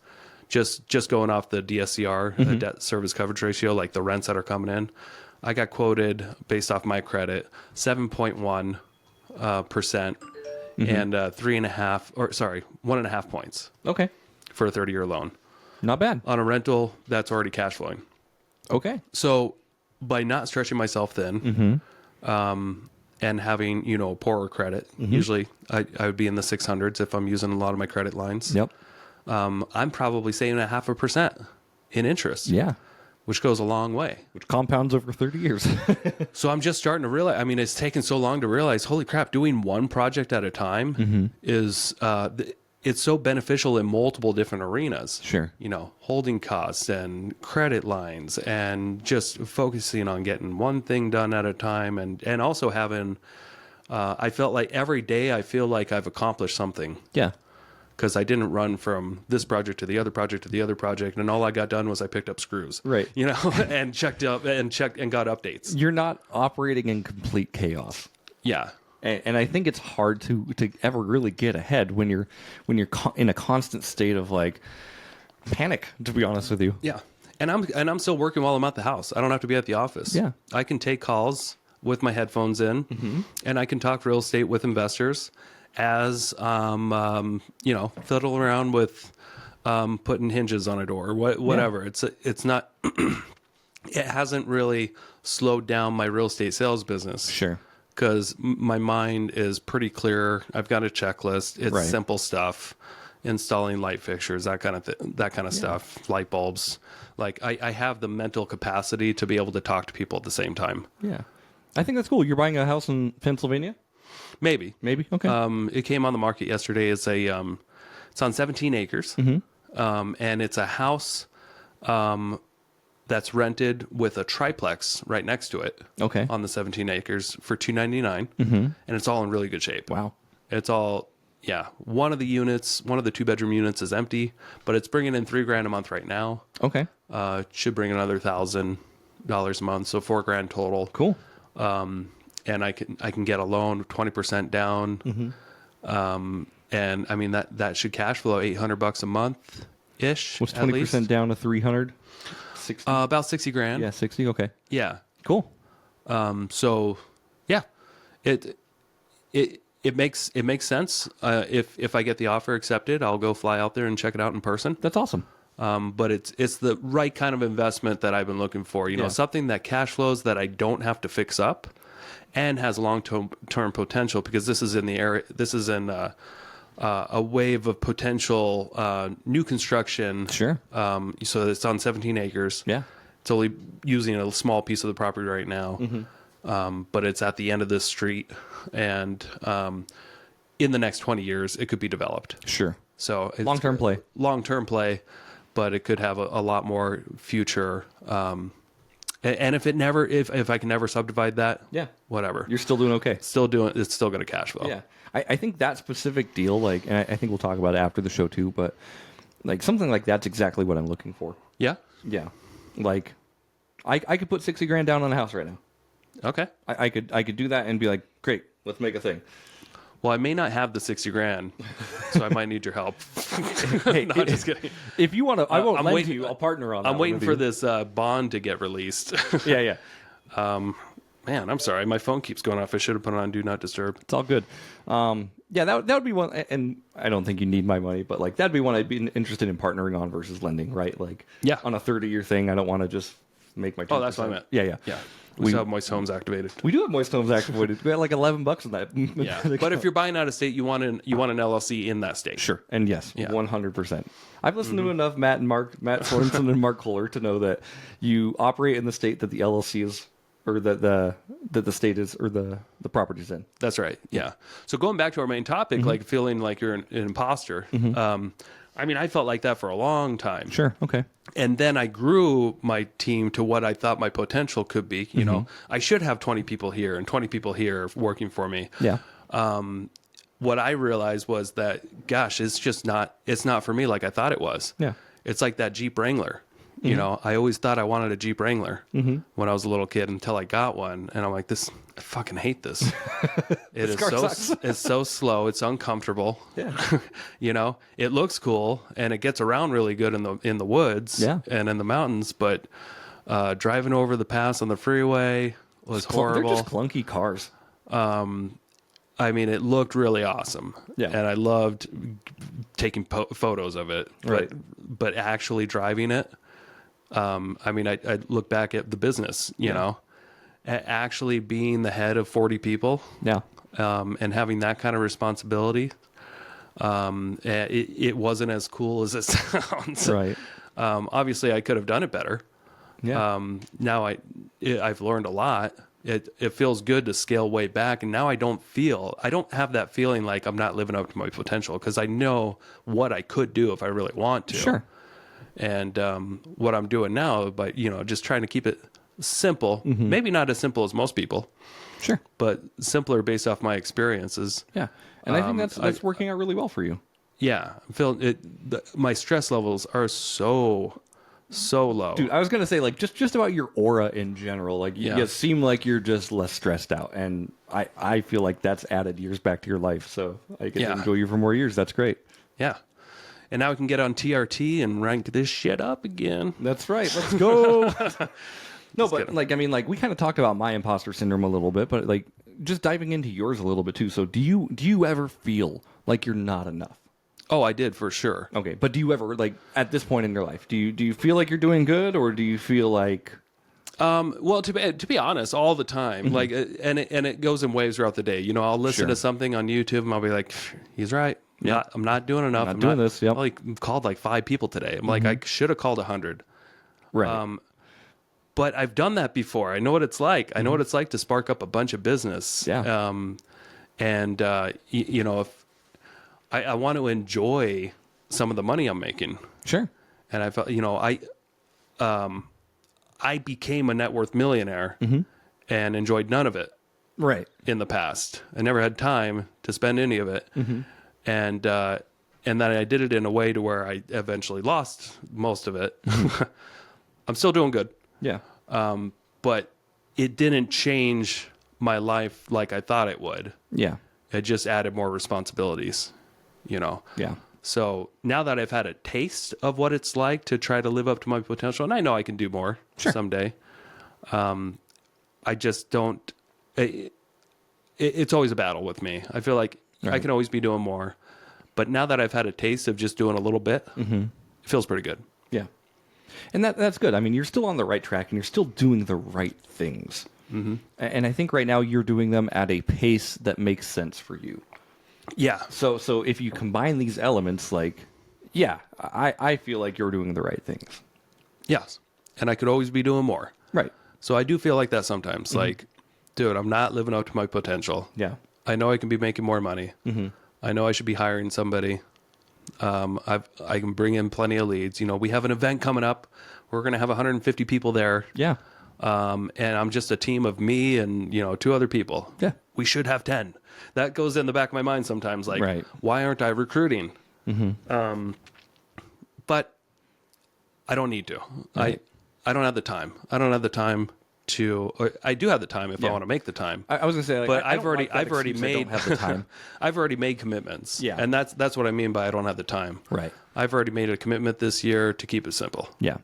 just going off the DSCR, the debt service coverage ratio, like the rents that are coming in, I got quoted based off my credit 7.1% and 1.5 points Okay. for a 30-year loan. Not bad. On a rental, that's already cash flowing. Okay. So by not stretching myself thin, and having, poorer credit, usually I would be in the 600s if I'm using a lot of my credit lines. Yep. I'm probably saving 0.5% in interest. Yeah. which goes a long way. Which compounds over 30 years. So I'm just starting to realize, I mean, it's taken so long to realize, holy crap, doing one project at a time is, it's so beneficial in multiple different arenas. Sure. You know, holding costs and credit lines and just focusing on getting one thing done at a time. And also having, I felt like every day I feel like I've accomplished something. Yeah. Because I didn't run from this project to the other project to the other project, and all I got done was I picked up screws, Right. You know, and checked and got updates. You're not operating in complete chaos. Yeah, And I think it's hard to ever really get ahead when you're in a constant state of like panic, to be honest with you. yeah. And I'm still working while I'm at the house. I don't have to be at the office. Yeah. I can take calls with my headphones in, and I can talk real estate with investors as you know, fiddle around with putting hinges on a door, whatever. Yeah. It's not. It hasn't really slowed down my real estate sales business. Sure. Because my mind is pretty clear. I've got a checklist. It's Right. simple stuff, installing light fixtures, that kind of stuff, light bulbs. Like I have the mental capacity to be able to talk to people at the same time. Yeah. I think that's cool. You're buying a house in Pennsylvania? Maybe. Okay. It came on the market yesterday. It's it's on 17 acres, and it's a house that's rented with a triplex right next to it. Okay. On the 17 acres for $299, and it's all in really good shape. Wow. It's all, yeah. One of the 2-bedroom units is empty, but it's bringing in $3,000 a month right now. Okay. Should bring another $1,000 a month, so $4,000 total. Cool. And I can get a loan 20% down. And I mean that should cash flow $800 a month ish. What's 20% down to 300? 60? About $60,000. Yeah, 60. Okay. Yeah. Cool. So yeah, it makes sense. If I get the offer accepted, I'll go fly out there and check it out in person. That's awesome. But it's the right kind of investment that I've been looking for. You know, Yeah. something that cash flows that I don't have to fix up, and has long-term potential, because this is in the area. This is in a wave of potential new construction. Sure. So it's on 17 acres. Yeah. It's only using a small piece of the property right now, but it's at the end of this street, and in the next 20 years, it could be developed. Sure. So it's Long-term play. Long-term play, but it could have a lot more future. And if I can never subdivide that, Yeah. whatever. You're still doing okay. It's still going to cash flow. Yeah. I think that specific deal, like, and I think we'll talk about it after the show too, but like something like that's exactly what I'm looking for. Yeah. Yeah. Like, I could put $60,000 down on a house right now. Okay. I could do that and be like, great, let's make a thing. Well, I may not have the $60,000, so I might need your help. Hey, No, just kidding. If you want to, I won't I'm lend waiting- to you. I'll partner on that. I'm waiting with for you. this bond to get released. Yeah. Man, I'm sorry. My phone keeps going off. I should have put it on Do Not Disturb. It's all good. Yeah, that would be one, and I don't think you need my money, but like that'd be one I'd be interested in partnering on versus lending, right? Like, Yeah. on a 30-year thing, I don't want to just make my. 10%. Oh, that's what I meant. Yeah. Yeah. We still have Moist Homes activated. We do have Moist Homes activated. We got like $11 in that. Yeah. But if you're buying out of state, you want an LLC in that state. Sure, and yes, Yeah. 100%. I've listened to enough Matt Sorensen and Mark Kohler to know that you operate in the state that the LLC is, or that the state is, or the property's in. That's right. Yeah. So going back to our main topic, like feeling like you're an imposter. I mean, I felt like that for a long time. Sure. Okay. And then I grew my team to what I thought my potential could be. You know, I should have 20 people here and 20 people here working for me. Yeah. What I realized was that, gosh, it's not for me like I thought it was. Yeah. It's like that Jeep Wrangler. You know, I always thought I wanted a Jeep Wrangler when I was a little kid until I got one. And I'm like, I fucking hate this. It's so slow. It's uncomfortable. Yeah. You know, it looks cool and it gets around really good in the woods and in the mountains. But driving over the pass on the freeway was horrible. They're just clunky cars. I mean, it looked really awesome. Yeah. And I loved taking photos of it. Right. But actually driving it, I mean, I look back at the business, you know, actually being the head of 40 people. Yeah. And having that kind of responsibility, it wasn't as cool as it sounds. Right. Obviously, I could have done it better. Yeah. Now I've learned a lot. It feels good to scale way back, and now I don't have that feeling like I'm not living up to my potential, because I know what I could do if I really want to. Sure. And what I'm doing now, but just trying to keep it simple, Mm-hmm. maybe not as simple as most people, Sure. but simpler based off my experiences. Yeah. And I think that's working out really well for you. Yeah, I feel my stress levels are so low. Dude, I was gonna say, like, just about your aura in general. Like, Yeah. you seem like you're just less stressed out, and I feel like that's added years back to your life. So I get Yeah. to enjoy you for more years. That's great. Yeah. And now we can get on TRT and rank this shit up again. That's right. Let's go. No, but kidding. like, I mean, like, we kind of talked about my imposter syndrome a little bit, but like, just diving into yours a little bit too. So, do you ever feel like you're not enough? Oh, I did for sure. Okay, but do you ever, like, at this point in your life, do you feel like you're doing good, or do you feel like, Well, to be honest, all the time, like, and it goes in waves throughout the day. I'll listen Sure. to something on YouTube and I'll be like, he's right. Yeah, I'm not doing enough. not doing this, yep. I called like 5 people today. I'm like, I should have called 100. right? But I've done that before. I know what it's like. I know what it's like to spark up a bunch of business. Yeah. And if I want to enjoy some of the money I'm making, Sure. and I felt, I became a net worth millionaire and enjoyed none of it Right. in the past. I never had time to spend any of it. And then I did it in a way to where I eventually lost most of it. I'm still doing good. Yeah. But it didn't change my life like I thought it would. Yeah. It just added more responsibilities, Yeah. So now that I've had a taste of what it's like to try to live up to my potential, and I know I can do more someday, I just don't. It's always a battle with me. I feel like I can always be doing more. But now that I've had a taste of just doing a little bit, it feels pretty good. Yeah. And that's good. I mean, you're still on the right track, and you're still doing the right things. Mm-hmm. And I think right now you're doing them at a pace that makes sense for you. Yeah. So if you combine these elements, like, yeah, I feel like you're doing the right things. Yes. And I could always be doing more. Right. So I do feel like that sometimes. Like, dude, I'm not living up to my potential. Yeah. I know I can be making more money. I know I should be hiring somebody. I can bring in plenty of leads. We have an event coming up. We're going to have 150 people there. Yeah. And I'm just a team of me and, 2 other people. Yeah. We should have 10. That goes in the back of my mind sometimes. Like, Right. why aren't I recruiting? But I don't need to. Right. I don't have the time. I don't have the time to, or I do have the time if I want to make the time. I was gonna say, like, But I I've don't already like that excuse, I made don't have the time. I've already made commitments. Yeah. And that's what I mean by I don't have the time. Right. I've already made a commitment this year to keep it simple. Yeah.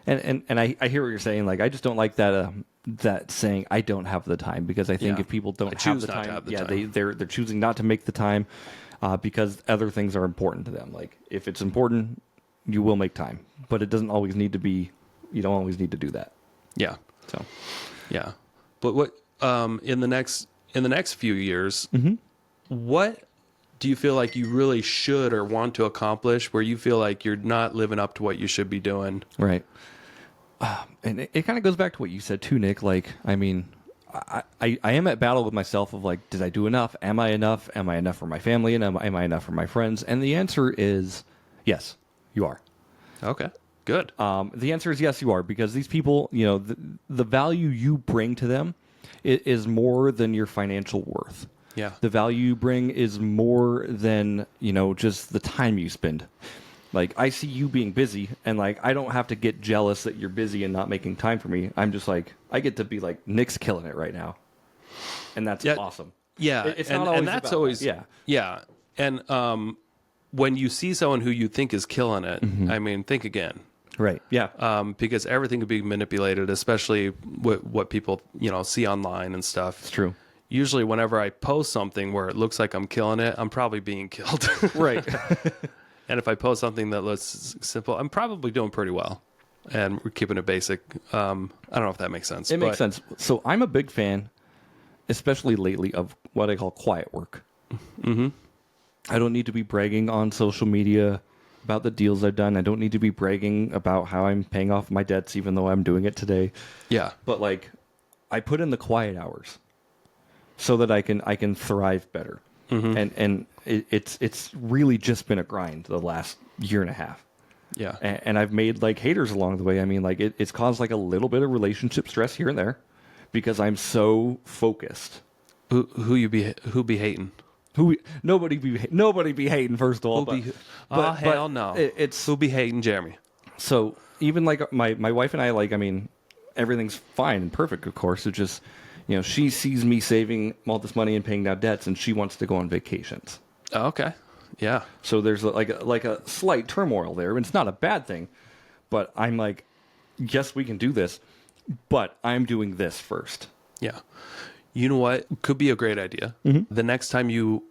And I hear what you're saying. Like, I just don't like that that saying, I don't have the time, because I think Yeah. if people don't I have choose the not time, to have the yeah, time. they're choosing not to make the time because other things are important to them. Like, if it's important, you will make time, but it doesn't always need to be. You don't always need to do that. Yeah. So, Yeah. But what in the next few years, what do you feel like you really should or want to accomplish where you feel like you're not living up to what you should be doing? right. And it kind of goes back to what you said too, Nick. Like, I mean, I am at battle with myself of like, did I do enough? Am I enough? Am I enough for my family? And am I enough for my friends? And the answer is yes, you are. Okay. Good. The answer is yes, you are, because these people, the value you bring to them is more than your financial worth. Yeah. The value you bring is more than, just the time you spend. Like, I see you being busy, and like, I don't have to get jealous that you're busy and not making time for me. I'm just like, I get to be like, Nick's killing it right now. And that's awesome. Yeah. It's not always and that's about always, that. Yeah. Yeah. And when you see someone who you think is killing it, I mean, think again. Right. Yeah. Because everything can be manipulated, especially what people, see online and stuff. It's true. Usually whenever I post something where it looks like I'm killing it, I'm probably being killed. Right. And if I post something that looks simple, I'm probably doing pretty well. And we're keeping it basic. I don't know if that makes sense. It makes sense. So I'm a big fan, especially lately, of what I call quiet work. I don't need to be bragging on social media about the deals I've done. I don't need to be bragging about how I'm paying off my debts, even though I'm doing it today. Yeah. But like, I put in the quiet hours so that I can thrive better. And it's really just been a grind the last year and a half. Yeah. And I've made like haters along the way. I mean, like it's caused like a little bit of relationship stress here and there because I'm so focused. Who be hating? Nobody be hating, first of all. Hell no. It's Who be hating Jeremy? so even like my wife and I, like, I mean, everything's fine and perfect, of course. It just, she sees me saving all this money and paying down debts, and she wants to go on vacations. Oh, okay. Yeah. So there's like a slight turmoil there, and it's not a bad thing. But I'm like, yes, we can do this, but I'm doing this first. Yeah. You know what? Could be a great idea. The next time you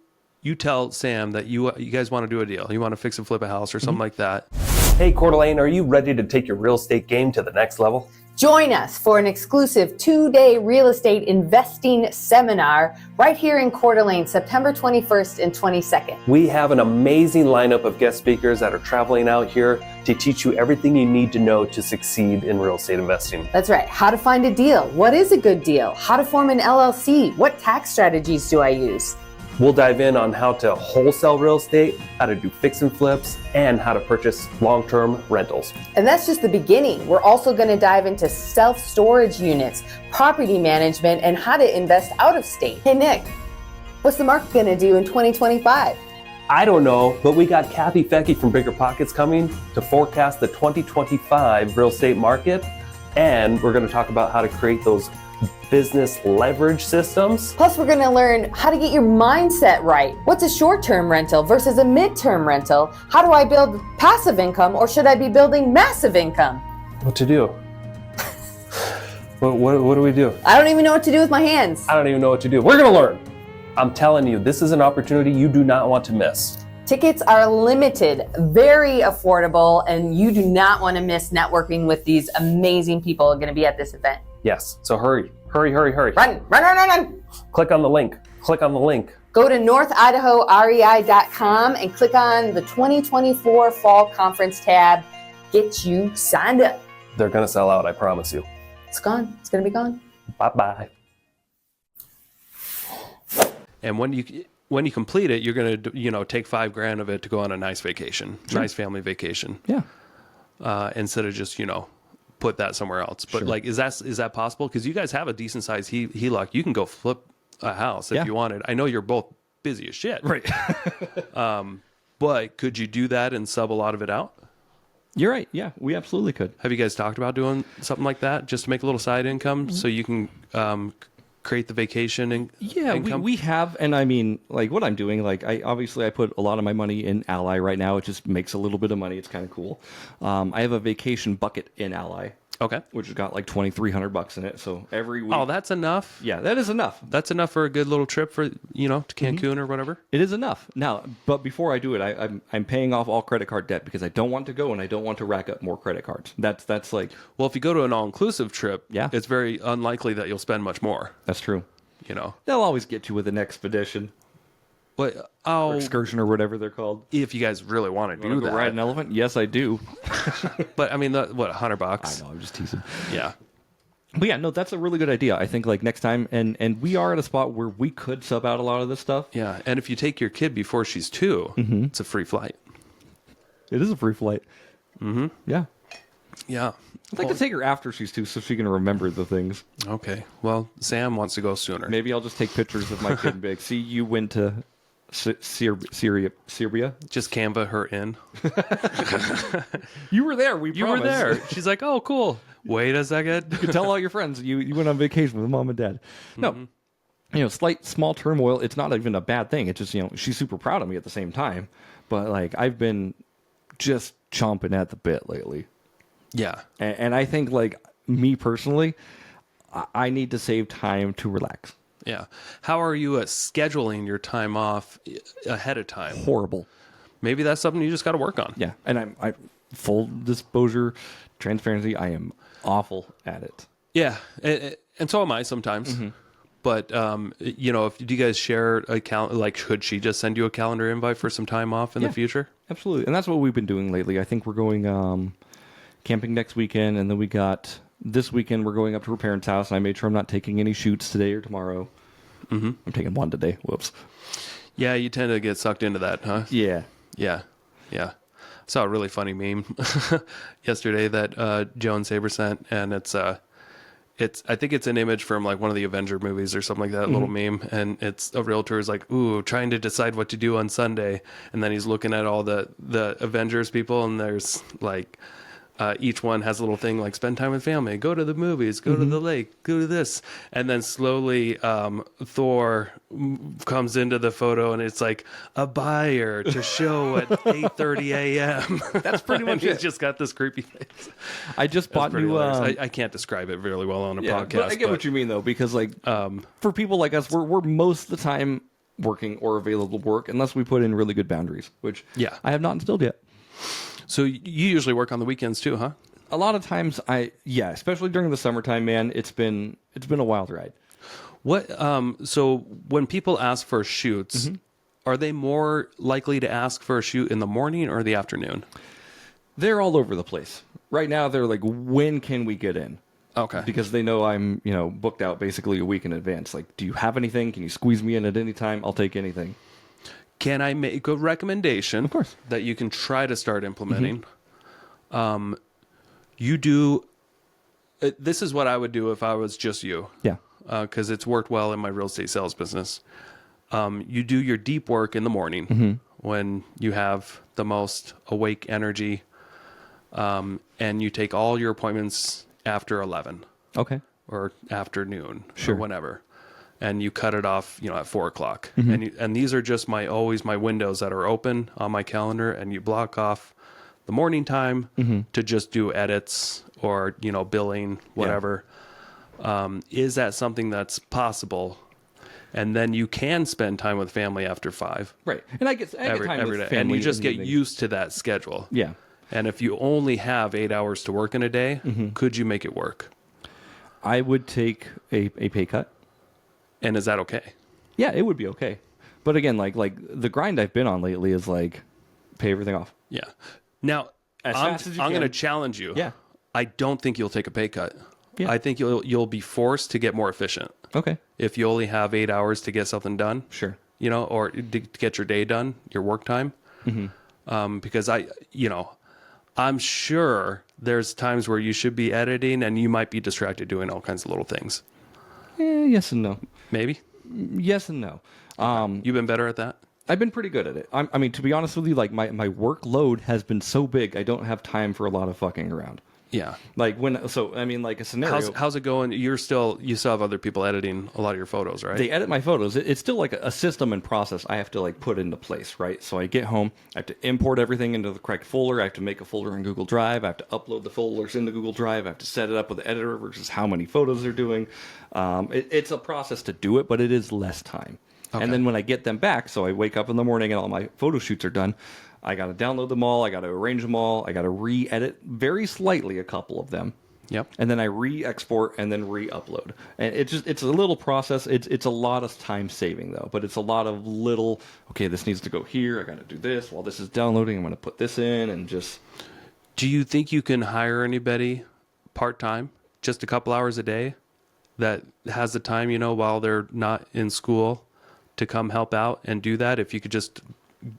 tell Sam that you guys want to do a deal, you want to fix and flip a house or something like that. Hey, Coeur d'Alene, are you ready to take your real estate game to the next level? Join us for an exclusive 2-day real estate investing seminar right here in Coeur d'Alene, September 21st and 22nd. We have an amazing lineup of guest speakers that are traveling out here to teach you everything you need to know to succeed in real estate investing. That's right. How to find a deal. What is a good deal? How to form an LLC. What tax strategies do I use? We'll dive in on how to wholesale real estate, how to do fix and flips, and how to purchase long-term rentals. And that's just the beginning. We're also going to dive into self-storage units, property management, and how to invest out of state. Hey, Nick, what's the market going to do in 2025? I don't know, but we got Kathy Fecky from Bigger Pockets coming to forecast the 2025 real estate market, and we're going to talk about how to create those business leverage systems. Plus, we're going to learn how to get your mindset right. What's a short-term rental versus a mid-term rental? How do I build passive income, or should I be building massive income? What to do? What do we do? I don't even know what to do with my hands. I don't even know what to do. We're going to learn. I'm telling you, this is an opportunity you do not want to miss. Tickets are limited, very affordable, and you do not want to miss networking with these amazing people going to be at this event. Yes, so hurry. Run. Click on the link. Go to northidahorei.com and click on the 2024 Fall Conference tab. Get you signed up. They're going to sell out, I promise you. It's gone. It's going to be gone. Bye-bye. And when you complete it, you're going to take $5,000 of it to go on a nice vacation, nice family vacation. Yeah. Instead of just put that somewhere else. But like, is that possible? Because you guys have a decent size HELOC. You can go flip a house if you wanted. I know you're both busy as shit. Right. But could you do that and sub a lot of it out? You're right. Yeah, we absolutely could. Have you guys talked about doing something like that just to make a little side income so you can create the vacation income? We have, and I mean, like what I'm doing, like I put a lot of my money in Ally right now. It just makes a little bit of money. It's kind of cool. I have a vacation bucket in Ally. Okay. Which has got like $2,300 in it. So every week. Oh, that's enough. Yeah, that is enough. That's enough for a good little trip for, to Cancun or whatever. It is enough. Now, but before I do it, I'm paying off all credit card debt because I don't want to go and I don't want to rack up more credit cards. That's like. Well, if you go to an all-inclusive trip, yeah, it's very unlikely that you'll spend much more. That's true. They'll always get you with an expedition. But or excursion or whatever they're called. If you guys really want to do that, ride an elephant? Yes, I do. But I mean, $100? I know, I'm just teasing. Yeah. But yeah, no, that's a really good idea. I think like next time, and we are at a spot where we could sub out a lot of this stuff. Yeah, and if you take your kid before she's 2, it's a free flight. It is a free flight. Mm-hmm. Yeah. Yeah. I'd like to take her after she's 2 so she can remember the things. Okay. Well, Sam wants to go sooner. Maybe I'll just take pictures of my kid and be like, see, you went to Syria. Just Canva her in. You were there. You were there. She's like, oh, cool. Wait a second. You can tell all your friends you went on vacation with mom and dad. No, small turmoil. It's not even a bad thing. It's just she's super proud of me at the same time. But like I've been just chomping at the bit lately. Yeah, and I think like me personally, I need to save time to relax. Yeah. How are you at scheduling your time off ahead of time? Horrible. Maybe that's something you just got to work on. Yeah. And I full disclosure, transparency, I am awful at it. Yeah. And so am I sometimes. But if do you guys share a like, could she just send you a calendar invite for some time off in the future? Absolutely. And that's what we've been doing lately. I think we're going camping next weekend, and then we got this weekend we're going up to her parents' house, and I made sure I'm not taking any shoots today or tomorrow. Mm-hmm. I'm taking one today. Whoops. Yeah, you tend to get sucked into that, huh? Yeah. Yeah. Saw a really funny meme yesterday that Joan Saber sent, and I think it's an image from like one of the Avenger movies or something like that, little meme, and it's a realtor is like, ooh, trying to decide what to do on Sunday, and then he's looking at all the Avengers people, and there's like each one has a little thing like spend time with family, go to the movies, go to the lake, go to this, and then slowly Thor comes into the photo, and it's like a buyer to show at 8:30 a.m. That's pretty much it. He's just got this creepy face. I just bought new. I can't describe it really well on a podcast. But I get what you mean though, because like for people like us, we're most of the time working or available to work unless we put in really good boundaries, which I have not instilled yet. So you usually work on the weekends too, huh? A lot of times especially during the summertime, man, it's been a wild ride. What so when people ask for shoots, are they more likely to ask for a shoot in the morning or the afternoon? They're all over the place. Right now they're like, when can we get in? Okay. Because they know I'm, booked out basically a week in advance. Like, do you have anything? Can you squeeze me in at any time? I'll take anything. Can I make a recommendation? Of course. That you can try to start implementing? You do. This is what I would do if I was just you. Yeah. Because it's worked well in my real estate sales business. You do your deep work in the morning when you have the most awake energy, and you take all your appointments after 11. Okay. Or afternoon, Sure. or whenever. And you cut it off, at 4 o'clock. And these are just always my windows that are open on my calendar, and you block off the morning time to just do edits or, billing, whatever. Is that something that's possible? And then you can spend time with family after 5. Right. And I get time every with day. family. And you just in the get evening. used to that schedule. Yeah. And if you only have 8 hours to work in a day, could you make it work? I would take a pay cut. And is that okay? Yeah, it would be okay. But again, like the grind I've been on lately is like pay everything off. Yeah. Now, As I'm fast as you going to can. challenge you. Yeah. I don't think you'll take a pay cut. Yeah. I think you'll be forced to get more efficient Okay. if you only have 8 hours to get something done. Sure. Or to get your day done, your work time. Because I'm sure there's times where you should be editing and you might be distracted doing all kinds of little things. Yes and no. Maybe. Yes and no. You've been better at that? I've been pretty good at it. I mean, to be honest with you, like my workload has been so big, I don't have time for a lot of fucking around. Yeah. Like like a scenario. How's it going? You still have other people editing a lot of your photos, right? They edit my photos. It's still like a system and process I have to like put into place, right? So I get home, I have to import everything into the correct folder. I have to make a folder in Google Drive. I have to upload the folders into Google Drive. I have to set it up with the editor versus how many photos they're doing. It's a process to do it, but it is less time. Okay. And then when I get them back, so I wake up in the morning and all my photo shoots are done, I got to download them all. I got to arrange them all. I got to re-edit very slightly a couple of them. Yep. And then I re-export and then re-upload. And it's a little process. It's a lot of time saving though, but it's a lot of little, okay, this needs to go here. I got to do this while this is downloading. I'm going to put this in and just. Do you think you can hire anybody part-time, just a couple hours a day that has the time, while they're not in school to come help out and do that? If you could just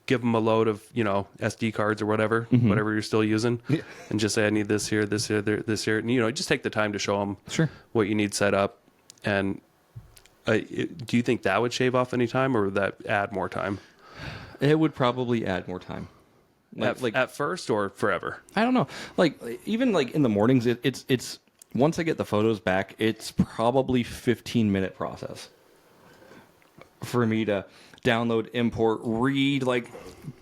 give them a load of, SD cards or whatever you're still using, and just say, I need this here, this here, this here. And, just take the time to show them what you need set up. And do you think that would shave off any time, or would that add more time? It would probably add more time. At first or forever? I don't know. Even in the mornings, it's once I get the photos back, it's probably 15-minute process for me to download, import, read,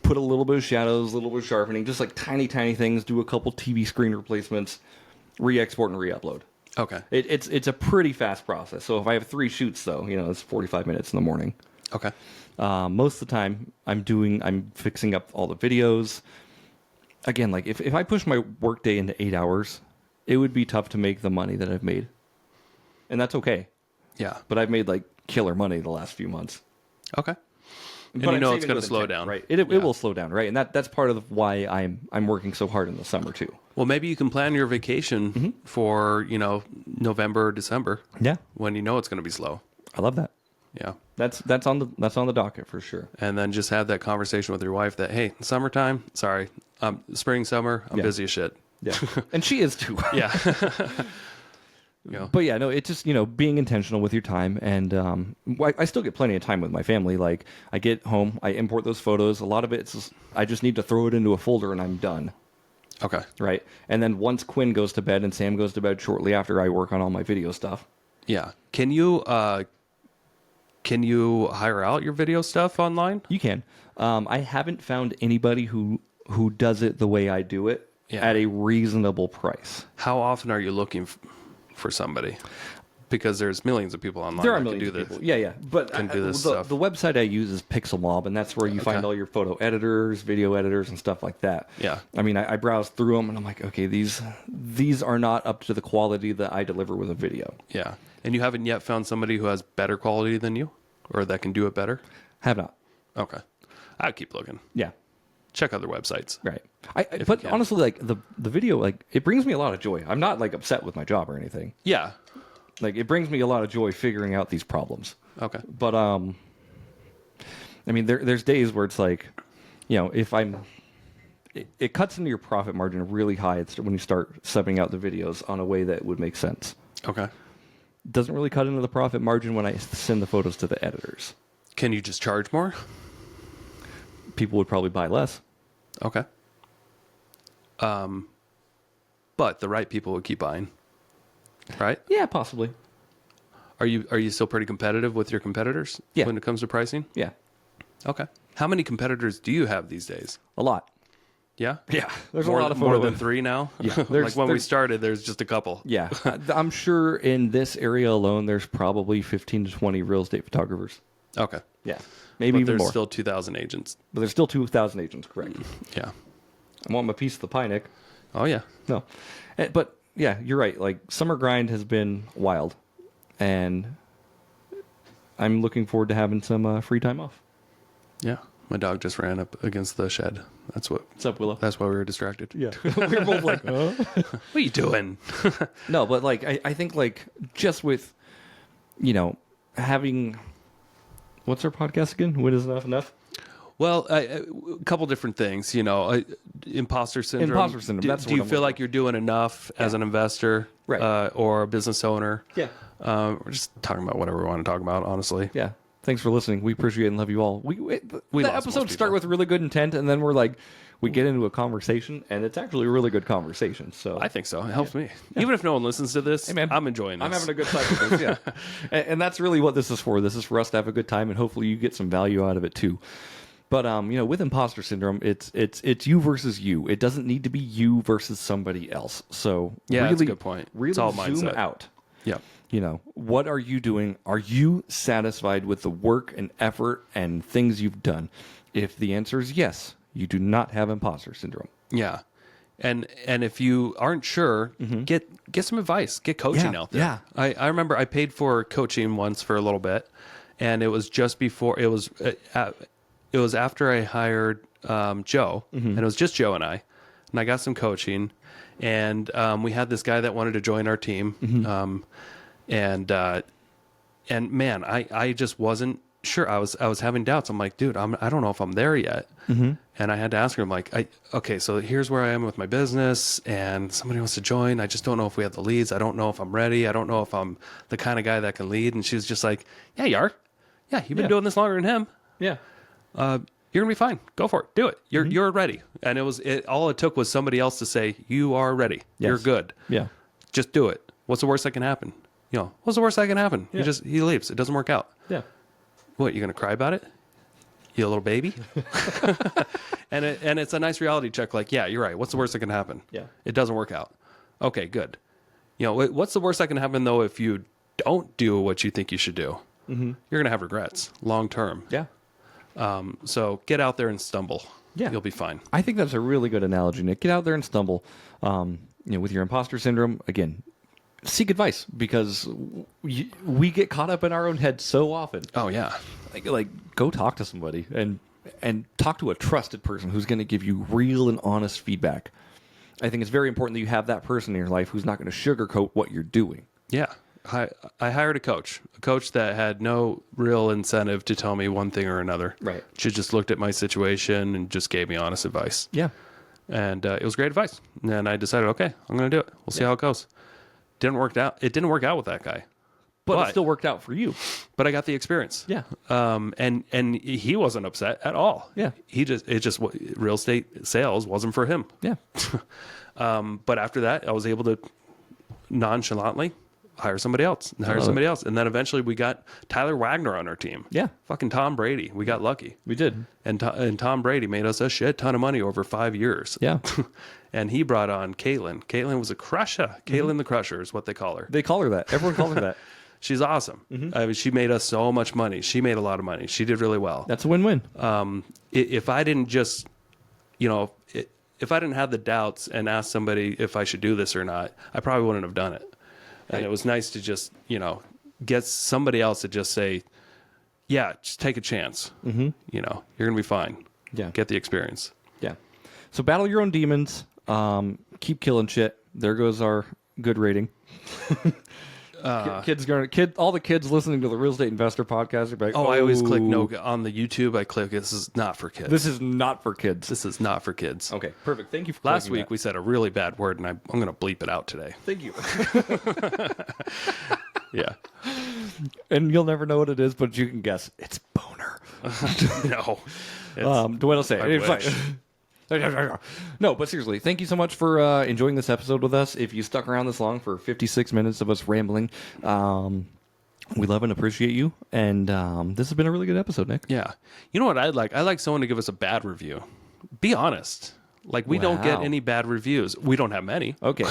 put a little bit of shadows, a little bit of sharpening, just tiny things, do a couple TV screen replacements, re-export and re-upload. Okay. It's a pretty fast process. So if I have 3 shoots, though, it's 45 minutes in the morning. Okay. Most of the time, I'm fixing up all the videos. Again, if I push my workday into 8 hours, it would be tough to make the money that I've made. And that's okay. Yeah. But I've made killer money the last few months. Okay. And But you I'm know it's saving going to with slow intent, down. right? It will slow down, right? And that's part of why I'm working so hard in the summer too. Well, maybe you can plan your vacation for, November or December. Yeah, When you know it's going to be slow. I love that. Yeah. That's on the docket for sure. And then just have that conversation with your wife that, hey, summertime, sorry, spring, summer, I'm Yeah. busy as shit. Yeah, and she is too. Yeah. Yeah. But yeah, no, it's just, being intentional with your time. And I still get plenty of time with my family. Like, I get home, I import those photos. A lot of I just need to throw it into a folder and I'm done. Okay. Right. And then once Quinn goes to bed and Sam goes to bed shortly after, I work on all my video stuff. Yeah. Can you hire out your video stuff online? You can. I haven't found anybody who does it the way I do it at a reasonable price. How often are you looking for somebody? Because there's millions of people online There are that millions can do of this. people. Yeah. But Can do this the stuff. The website I use is Pixel Mob, and that's where you find all your photo editors, video editors, and stuff like that. Yeah. I mean, I browse through them, and I'm like, okay, these are not up to the quality that I deliver with a video. Yeah. And you haven't yet found somebody who has better quality than you or that can do it better? Have not. Okay. I'd keep looking. Yeah. Check other websites. Right. But honestly, like the video, like it brings me a lot of joy. I'm not like upset with my job or anything. Yeah. Like it brings me a lot of joy figuring out these problems. Okay. But I mean, there's days where it's like, if it cuts into your profit margin really high. It's when you start subbing out the videos on a way that would make sense. Okay. Doesn't really cut into the profit margin when I send the photos to the editors. Can you just charge more? People would probably buy less. Okay. But the right people would keep buying. Right? Yeah, possibly. Are you still pretty competitive with your competitors Yeah. when it comes to pricing? Yeah, Okay. How many competitors do you have these days? a lot. Yeah? Yeah, there's More, a lot of more photo than 3 now? Yeah, Like there's- when we there's- started, there's just a couple. Yeah, I'm sure in this area alone, there's probably 15 to 20 real estate photographers. Okay. Yeah, maybe But even there's more. still 2,000 agents. But there's still 2,000 agents, correct? Yeah. I want my piece of the pie, Nick. Oh, yeah. No, but yeah, you're right. Like summer grind has been wild, and I'm looking forward to having some free time off. Yeah. My dog just ran up against the shed. That's What's up, Willow? why we were distracted. Yeah, we were both like, huh? What are you doing? No, but like I think like just with having what's our podcast again? When is enough? Well, a couple different things, imposter syndrome. Imposter syndrome, Do, that's do what you I'm feel looking like you're doing enough as an investor, Right. Or a business owner? Yeah. We're just talking about whatever we want to talk about, honestly. Yeah. Thanks for listening. We appreciate and love you all. The lost episodes most start people. with really good intent, and then we get into a conversation, and it's actually a really good conversation. So I think so. It helps me. Even if no one listens to this, Hey, man, I'm enjoying this. I'm having a good time with this. Yeah, and that's really what this is for. This is for us to have a good time, and hopefully you get some value out of it too. But with imposter syndrome, it's you versus you. It doesn't need to be you versus somebody else. So Yeah, really, that's a good point. Really It's all zoom mindset. out. Yeah. What are you doing? Are you satisfied with the work and effort and things you've done? If the answer is yes, you do not have imposter syndrome. Yeah. And if you aren't sure, get some advice. Get coaching Yeah, out there. yeah. I remember I paid for coaching once for a little bit, and it was just before it was after I hired Joe, and it was just Joe and I got some coaching, and we had this guy that wanted to join our team, and man, I just wasn't sure. I was having doubts. I'm like, dude, I don't know if I'm there yet. And I had to ask her, I'm like, okay, so here's where I am with my business, and somebody wants to join. I just don't know if we have the leads. I don't know if I'm ready. I don't know if I'm the kind of guy that can lead. And she was just like, yeah, you are. Yeah, you've been doing this longer than him. Yeah. You're gonna be fine. Go for it. Do it. You're ready. And all it took was somebody else to say, you are ready. Yes. You're good. Yeah. Just do it. What's the worst that can happen? What's the worst that can happen? Yeah. He leaves. It doesn't work out. Yeah. What, you gonna cry about it? You little baby? and it's a nice reality check. Like, yeah, you're right. What's the worst that can happen? Yeah. It doesn't work out. Okay, good. What's the worst that can happen though if you don't do what you think you should do? You're gonna have regrets long term. Yeah. So get out there and stumble. Yeah. You'll be fine. I think that's a really good analogy, Nick. Get out there and stumble. With your imposter syndrome, again, seek advice, because we get caught up in our own head so often. Oh yeah. Like go talk to somebody and talk to a trusted person who's going to give you real and honest feedback. I think it's very important that you have that person in your life who's not going to sugarcoat what you're doing. Yeah. I hired a coach that had no real incentive to tell me one thing or another. Right. She just looked at my situation and just gave me honest advice. Yeah. And it was great advice. And I decided, okay, I'm going to do it. We'll see how it goes. It didn't work out with that guy. But it still worked out for you. But I got the experience. Yeah. And he wasn't upset at all. Yeah. Real estate sales wasn't for him. Yeah. But after that, I was able to nonchalantly hire somebody else. And then eventually we got Tyler Wagner on our team. Yeah. Fucking Tom Brady. We got lucky. We did. And Tom Brady made us a shit ton of money over 5 years. Yeah. And he brought on Caitlin. Caitlin was a crusher. Caitlin the Crusher is what they call her. They call her that. Everyone calls her that. She's awesome. I mean, she made us so much money. She made a lot of money. She did really well. That's a win-win. If I didn't just, if I didn't have the doubts and ask somebody if I should do this or not, I probably wouldn't have done it. And it was nice to just, get somebody else to just say, yeah, just take a chance. Mm-hmm. You're going to be fine. Yeah. Get the experience. Yeah. So battle your own demons. Keep killing shit. There goes our good rating. All the kids listening to the Real Estate Investor podcast are like, I always click no on the YouTube. I click, this is not for kids. This is not for kids. This is not for kids. Okay, perfect. Thank you for Last clicking week we said a really bad word, and I'm going to bleep it out today. Thank you. Yeah. And you'll never know what it is, but you can guess. It's boner. No. Do I say I it? wish. No, but seriously, thank you so much for enjoying this episode with us. If you stuck around this long for 56 minutes of us rambling, we love and appreciate you. And this has been a really good episode, Nick. Yeah. You know what I'd like? I'd like someone to give us a bad review. Be honest. Like, we don't get any bad reviews. We don't have many. Okay.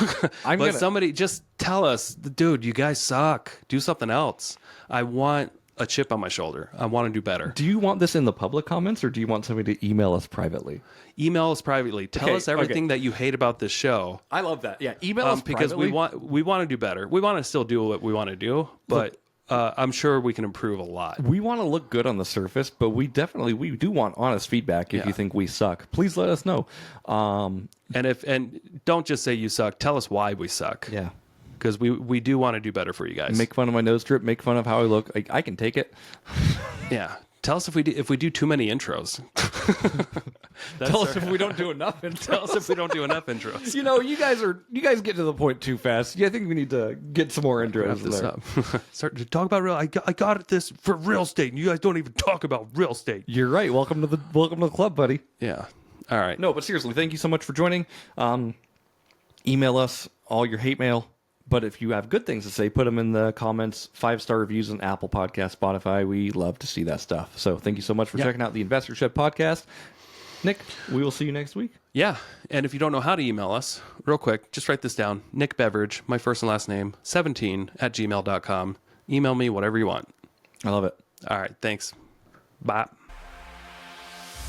Somebody just tell us, dude, you guys suck. Do something else. I want a chip on my shoulder. I want to do better. Do you want this in the public comments, or do you want somebody to email us privately? Email us privately. Tell us everything that you hate about this show. I love that. Yeah, email us because privately. we want to do better. We want to still do what we want to do, but I'm sure we can improve a lot. We want to look good on the surface, but we do want honest feedback. If you think we suck, please let us know. And don't just say you suck. Tell us why we suck. Yeah. Because we do want to do better for you guys. Make fun of my nose strip. Make fun of how I look. I can take it. Yeah. Tell us if we do too many intros. Tell us if we don't do enough intros. Tell us if we don't do enough intros. You guys get to the point too fast. Yeah, I think we need to get some more intros. Wrap this up. Start to talk about real. I got this for real estate, and you guys don't even talk about real estate. You're right. Welcome to the club, buddy. Yeah. All right. No, but seriously, thank you so much for joining. Email us all your hate mail. But if you have good things to say, put them in the comments. 5-star reviews on Apple Podcasts, Spotify. We love to see that stuff. So thank you so much for checking out the Investor Shed podcast. Nick, we will see you next week. Yeah. And if you don't know how to email us, real quick, just write this down. Nick Beveridge, my first and last name, 17@gmail.com. Email me whatever you want. I love it. All right. Thanks. Bye.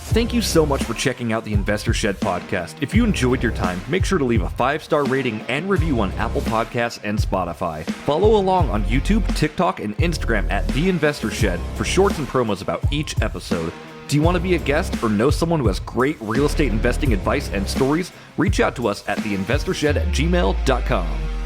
Thank you so much for checking out the Investor Shed podcast. If you enjoyed your time, make sure to leave a 5-star rating and review on Apple Podcasts and Spotify. Follow along on YouTube, TikTok, and Instagram at The Investor Shed for shorts and promos about each episode. Do you want to be a guest or know someone who has great real estate investing advice and stories? Reach out to us at theinvestorshed@gmail.com.